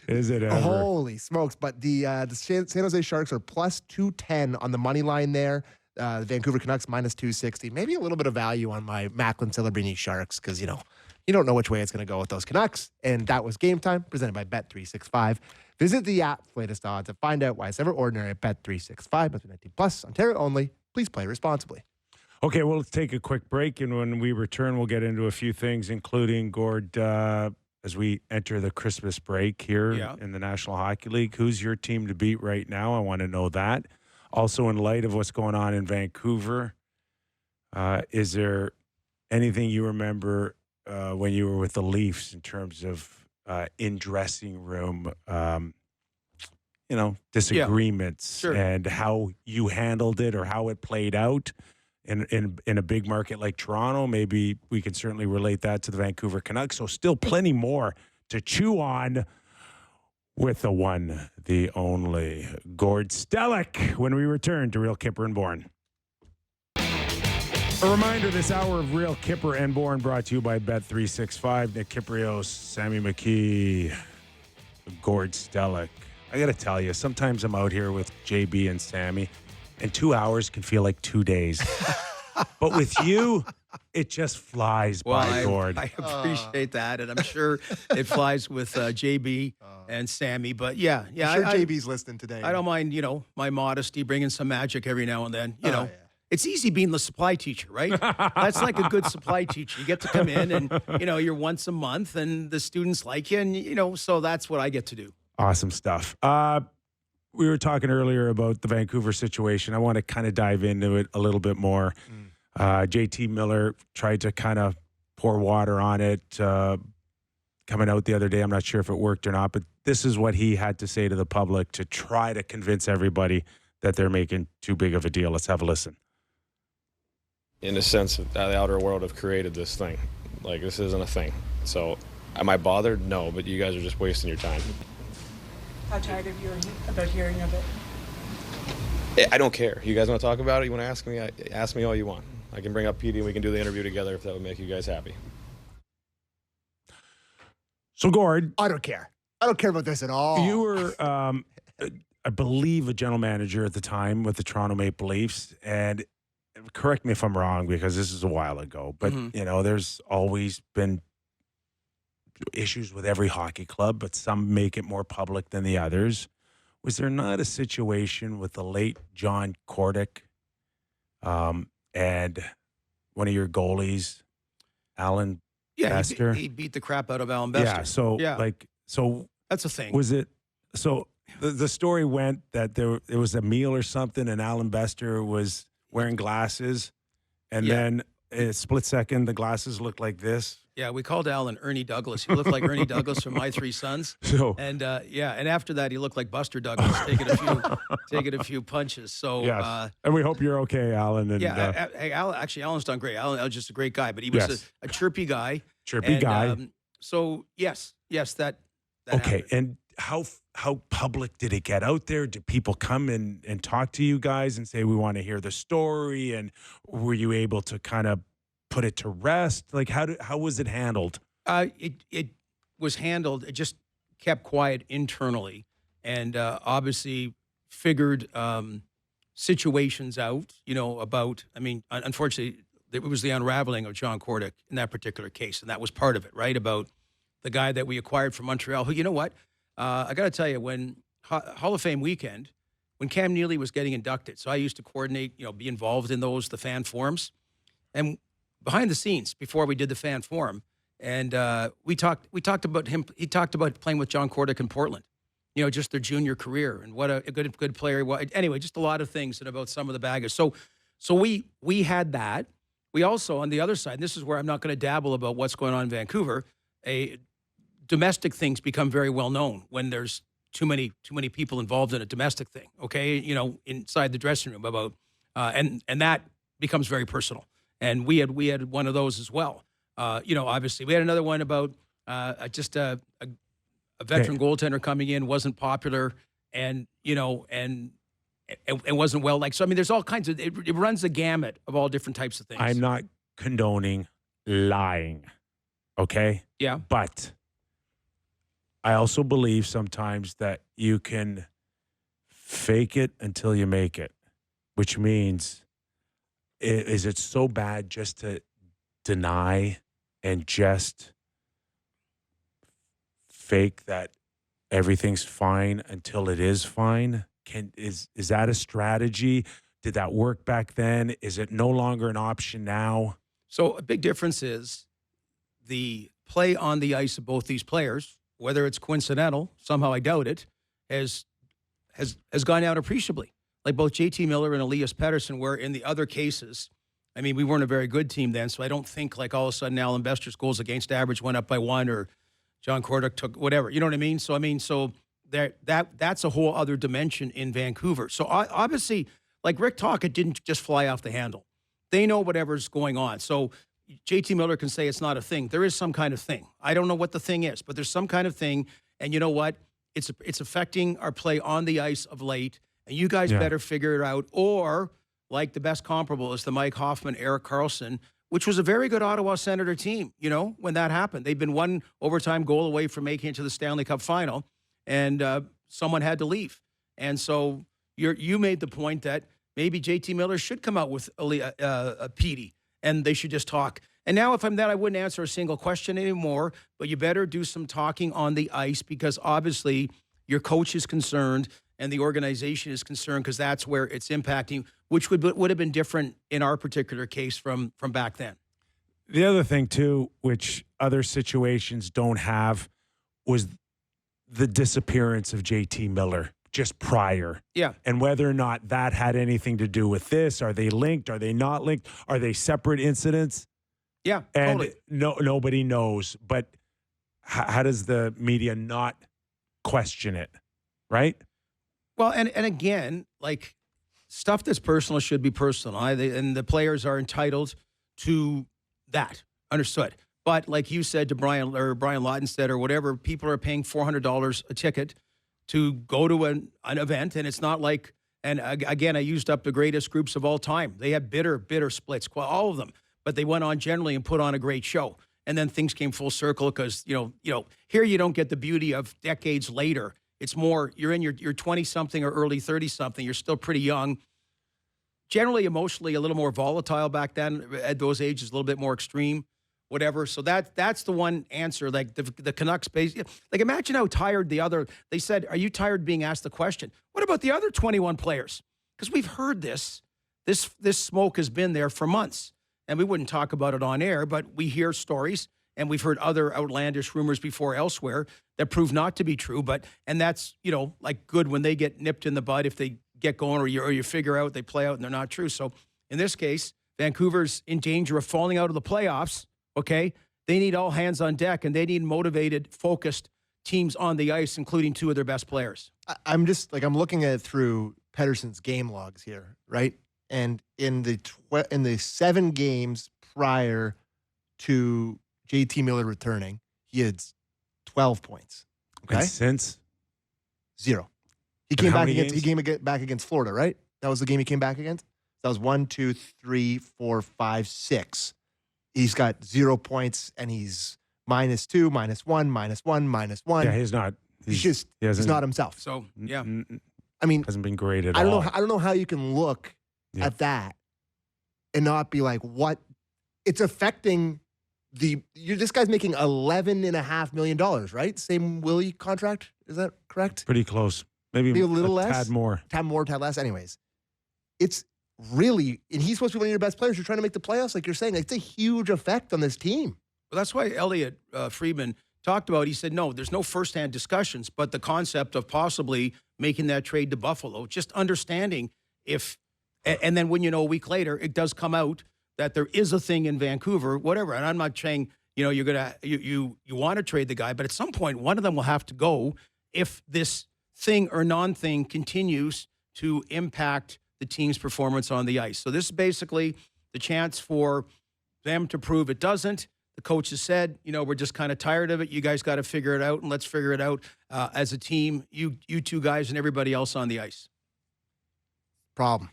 Is it ever? Holy smokes. But the San Jose Sharks are plus 210 on the money line there. The Vancouver Canucks minus 260. Maybe a little bit of value on my Macklin Celebrini Sharks because, you don't know which way it's going to go with those Canucks. And that was Game Time, presented by Bet365. Visit the app's latest odds and find out why it's ever ordinary at Bet365. Must be 19 plus, Ontario only. Please play responsibly. Okay, well, let's take a quick break. And when we return, we'll get into a few things, including, Gord, as we enter the Christmas break here in the National Hockey League. Who's your team to beat right now? I want to know that. Also, in light of what's going on in Vancouver, is there anything you remember when you were with the Leafs in terms of in dressing room, disagreements and how you handled it or how it played out in a big market like Toronto? Maybe we can certainly relate that to the Vancouver Canucks. So still plenty more to chew on with the one, the only Gord Stellick when we return to Real Kyper and Bourne. A reminder, this hour of Real Kyper and Bourne brought to you by Bet365. Nick Kypreos, Sammy McKee, Gord Stellick. I got to tell you, sometimes I'm out here with JB and Sammy, and 2 hours can feel like 2 days. But with you, it just flies by, Gord. I appreciate that, and I'm sure it flies with JB and Sammy. But I'm sure JB's listening today. I don't mind, my modesty, bringing some magic every now and then. It's easy being the supply teacher, right? That's like a good supply teacher. You get to come in and, you're once a month and the students like you and, so that's what I get to do. Awesome stuff. We were talking earlier about the Vancouver situation. I want to kind of dive into it a little bit more. JT Miller tried to kind of pour water on it coming out the other day. I'm not sure if it worked or not, but this is what he had to say to the public to try to convince everybody that they're making too big of a deal. Let's have a listen. In the sense that the outer world have created this thing. Like, this isn't a thing. So, am I bothered? No, but you guys are just wasting your time. How tired of you about hearing of it? I don't care. You guys want to talk about it? You want to ask me? Ask me all you want. I can bring up PD and we can do the interview together if that would make you guys happy. So, Gord. I don't care. I don't care about this at all. You were, I believe, a general manager at the time with the Toronto Maple Leafs. And correct me if I'm wrong, because this is a while ago, but, there's always been issues with every hockey club, but some make it more public than the others. Was there not a situation with the late John Kordick and one of your goalies, Alan Bester? He beat the crap out of Alan Bester. So that's a thing. Was it so? The story went that it was a meal or something, and Alan Bester was wearing glasses, and then a split second, the glasses looked like this. Yeah, we called Alan Ernie Douglas. He looked like Ernie Douglas from My Three Sons. And after that, he looked like Buster Douglas, taking a few punches. So, and we hope you're okay, Alan. And, Alan's done great. Alan's just a great guy, but he was a chirpy guy. So yes, that okay. happened. And how public did it get out there? Did people come and talk to you guys and say, we want to hear the story? And were you able to kind of put it to rest? Like, how was it handled? It was handled. It just kept quiet internally, and obviously figured situations out. About. I mean, unfortunately, it was the unraveling of John Kordick in that particular case, and that was part of it, right? About the guy that we acquired from Montreal. Who, you know what? I got to tell you, when Hall of Fame weekend, when Cam Neely was getting inducted, so I used to coordinate, be involved in the fan forums, and behind the scenes before we did the fan forum, and we talked about him. He talked about playing with John Kordick in Portland, just their junior career and what a good player he was. Anyway, just a lot of things and about some of the baggage. So we had that. We also, on the other side, and this is where I'm not going to dabble about what's going on in Vancouver. Domestic things become very well known when there's too many people involved in a domestic thing. Okay, inside the dressing room about, and that becomes very personal. And we had one of those as well. Obviously, we had another one about just a veteran goaltender coming in, wasn't popular, and wasn't well liked. So I mean, there's all kinds of it runs the gamut of all different types of things. I'm not condoning lying. Okay? Yeah. But I also believe sometimes that you can fake it until you make it, which means, is it so bad just to deny and just fake that everything's fine until it is fine? Is that a strategy? Did that work back then? Is it no longer an option now? So a big difference is the play on the ice of both these players, whether it's coincidental, somehow I doubt it, has gone down appreciably. Like both JT Miller and Elias Pettersson were in the other cases. I mean, we weren't a very good team then, so I don't think like all of a sudden Alan Bester's goals against average went up by 1 or John Kordic took whatever. You know what I mean? So that's a whole other dimension in Vancouver. So obviously, like Rick Tocchet didn't just fly off the handle. They know whatever's going on. So JT Miller can say it's not a thing. There is some kind of thing. I don't know what the thing is, but there's some kind of thing. And you know what? It's affecting our play on the ice of late. And you guys better figure it out. Or, like the best comparable is the Mike Hoffman, Erik Karlsson, which was a very good Ottawa Senator team, you know, when that happened. They've been one overtime goal away from making it to the Stanley Cup final, and someone had to leave. And so you made the point that maybe JT Miller should come out with Petey, and they should just talk. And now if I'm that, I wouldn't answer a single question anymore, but you better do some talking on the ice, because obviously your coach is concerned and the organization is concerned, because that's where it's impacting, which would have been different in our particular case from back then. The other thing, too, which other situations don't have, was the disappearance of JT Miller just prior. Yeah. And whether or not that had anything to do with this. Are they linked? Are they not linked? Are they separate incidents? Yeah, and totally. Nobody knows. But how does the media not question it, right? Well, and again, like, stuff that's personal should be personal. And the players are entitled to that. Understood. But like you said to Brian Lawton said, or whatever, people are paying $400 a ticket to go to an event. And it's not like, and again, I used up the greatest groups of all time. They had bitter splits, all of them. But they went on generally and put on a great show. And then things came full circle because, you know, here you don't get the beauty of decades later. It's more, you're in your 20-something or early 30-something. You're still pretty young. Generally, emotionally, a little more volatile back then. At those ages, a little bit more extreme, whatever. So that's the one answer. Like the Canucks, like imagine how tired they said, are you tired being asked the question? What about the other 21 players? Because we've heard this smoke has been there for months. And we wouldn't talk about it on air, but we hear stories, and we've heard other outlandish rumors before elsewhere that prove not to be true. And that's, you know, like good when they get nipped in the bud if they get going, or you figure out they play out and they're not true. So in this case, Vancouver's in danger of falling out of the playoffs. Okay, they need all hands on deck, and they need motivated, focused teams on the ice, including two of their best players. I'm looking at it through Pettersson's game logs here, right? And in the 7 games prior to JT Miller returning, he had 12 points. Okay, and since 0. He came back against Florida, right? That was the game he came back against. That was 1, 2, 3, 4, 5, 6. He's got 0 points, and he's -2, -1, -1, -1. Yeah, he's not. He's not himself. So yeah, I mean, hasn't been great at all. I don't know how you can look at that and not be like, what? It's affecting this guy's making $11.5 million, right? Same Willie contract. Is that correct? Pretty close. Maybe a little less. Tad more. Tad less. Anyways, it's really, and he's supposed to be one of your best players. You're trying to make the playoffs, like you're saying. It's a huge effect on this team. Well, that's why Elliot Friedman talked about. He said, no, there's no firsthand discussions, but the concept of possibly making that trade to Buffalo, just understanding if. And then when you know a week later, it does come out that there is a thing in Vancouver, whatever. And I'm not saying, you know, you want to trade the guy, but at some point, one of them will have to go if this thing or non-thing continues to impact the team's performance on the ice. So this is basically the chance for them to prove it doesn't. The coach has said, you know, we're just kind of tired of it. You guys got to figure it out, and let's figure it out as a team, you two guys and everybody else on the ice. Problem.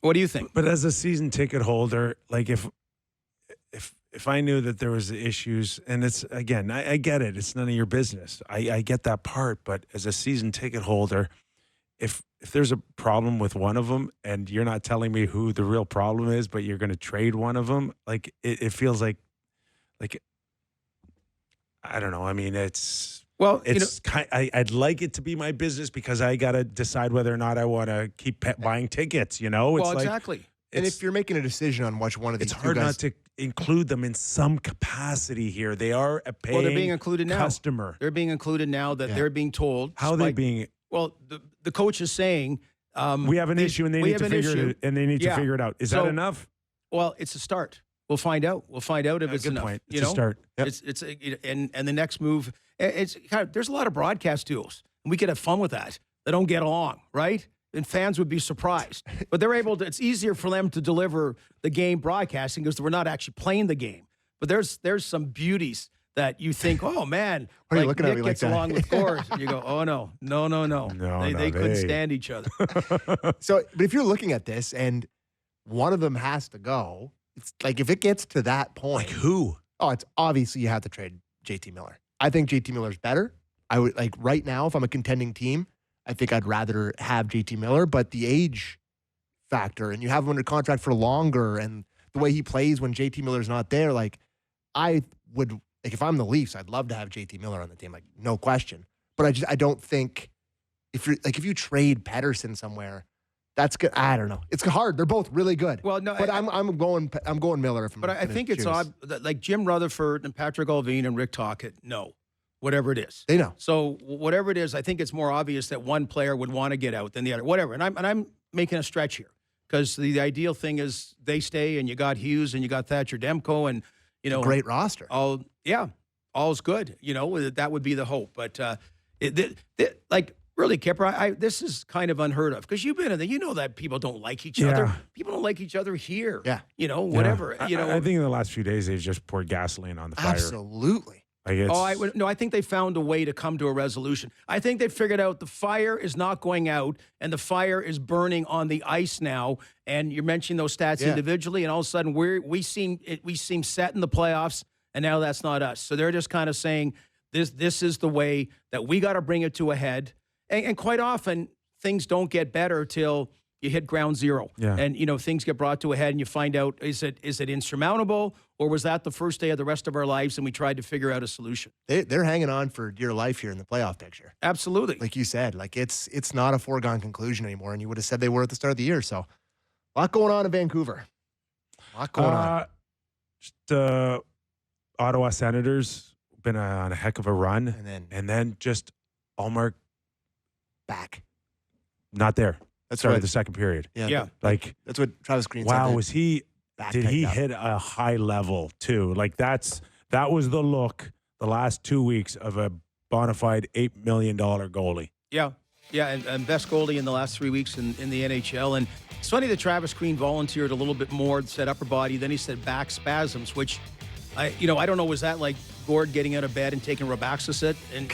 What do you think? But as a season ticket holder, like if if I knew that there was issues, and it's, again, I get it. It's none of your business. I get that part. But as a season ticket holder, if there's a problem with one of them and you're not telling me who the real problem is, but you're going to trade one of them, like it feels like I don't know. I mean, I'd like it to be my business because I got to decide whether or not I want to keep buying tickets. It's exactly. And if you're making a decision on which one of these, it's hard not to include them in some capacity here. They are a paying they're being included now. Customer. They're being included now that they're being told. How are they being? Well, the coach is saying we have an issue and they need to figure it out. Is that enough? Well, it's a start. We'll find out. We'll find out if it's good enough. Point. It's a start. Yep. And the next move. There's a lot of broadcast duos, and we could have fun with that. They don't get along, right? And fans would be surprised. But they're able to. It's easier for them to deliver the game broadcasting because we're not actually playing the game. But there's some beauties that you think, oh man, Why are you looking at Nick me like gets that? along with Gord, and you go, oh no. They couldn't stand each other. So, but if you're looking at this and one of them has to go, it's like if it gets to that point, like who? Oh, it's obviously you have to trade JT Miller. I think JT Miller's better. I would like right now, if I'm a contending team, I think I'd rather have JT Miller, but the age factor and you have him under contract for longer and the way he plays when JT Miller's not there, like I would, like if I'm the Leafs, I'd love to have JT Miller on the team, like no question. But I don't think if you trade Pettersson somewhere, that's good. I don't know. It's hard. They're both really good. Well, no, but I'm going Miller. But I think it's odd that like Jim Rutherford and Patrick Allvin and Rick Tocchet know whatever it is. They know. So whatever it is, I think it's more obvious that one player would want to get out than the other. Whatever. And I'm making a stretch here because the ideal thing is they stay and you got Hughes and you got Thatcher Demko and a great roster. All's good. That would be the hope. But really, Kyper, this is kind of unheard of because you've been in there. You know that people don't like each other. People don't like each other here. Yeah. Whatever. I think in the last few days they've just poured gasoline on the fire. Absolutely. I think they found a way to come to a resolution. I think they figured out the fire is not going out and the fire is burning on the ice now. And you're mentioning those stats individually, and all of a sudden we seem set in the playoffs, and now that's not us. So they're just kind of saying this is the way that we got to bring it to a head. And quite often things don't get better till you hit ground zero. Yeah. And things get brought to a head and you find out is it insurmountable or was that the first day of the rest of our lives and we tried to figure out a solution? They're hanging on for dear life here in the playoff picture. Absolutely. Like you said, like it's not a foregone conclusion anymore, and you would have said they were at the start of the year. So a lot going on in Vancouver. A lot going on. Just Ottawa Senators been on a heck of a run. And then just Allmark back. Not there. That's Started right. the second period. Yeah. Like that's what Travis Green said. Wow, did he hit a high level too? Like that was the look the last 2 weeks of a bona fide $8 million goalie. Yeah, and best goalie in the last 3 weeks in the NHL. And it's funny that Travis Green volunteered a little bit more, said upper body, then he said back spasms, which I don't know, was that like Gord getting out of bed and taking Robaxacet and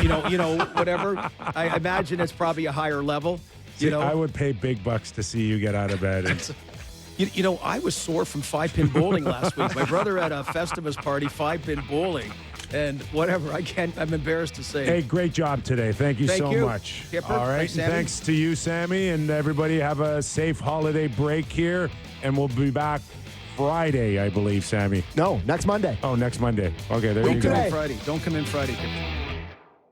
whatever? I imagine it's probably a higher level. I would pay big bucks to see you get out of bed. I was sore from 5-pin bowling last week. My brother had a Festivus party, 5-pin bowling, and whatever. I'm embarrassed to say. Hey, great job today. Thank you so much. Kyper. All right. Thanks to you, Sammy, and everybody. Have a safe holiday break here, and we'll be back Friday, I believe, Sammy. No, next Monday. Oh, next Monday. Okay, there you go. Don't come in Friday.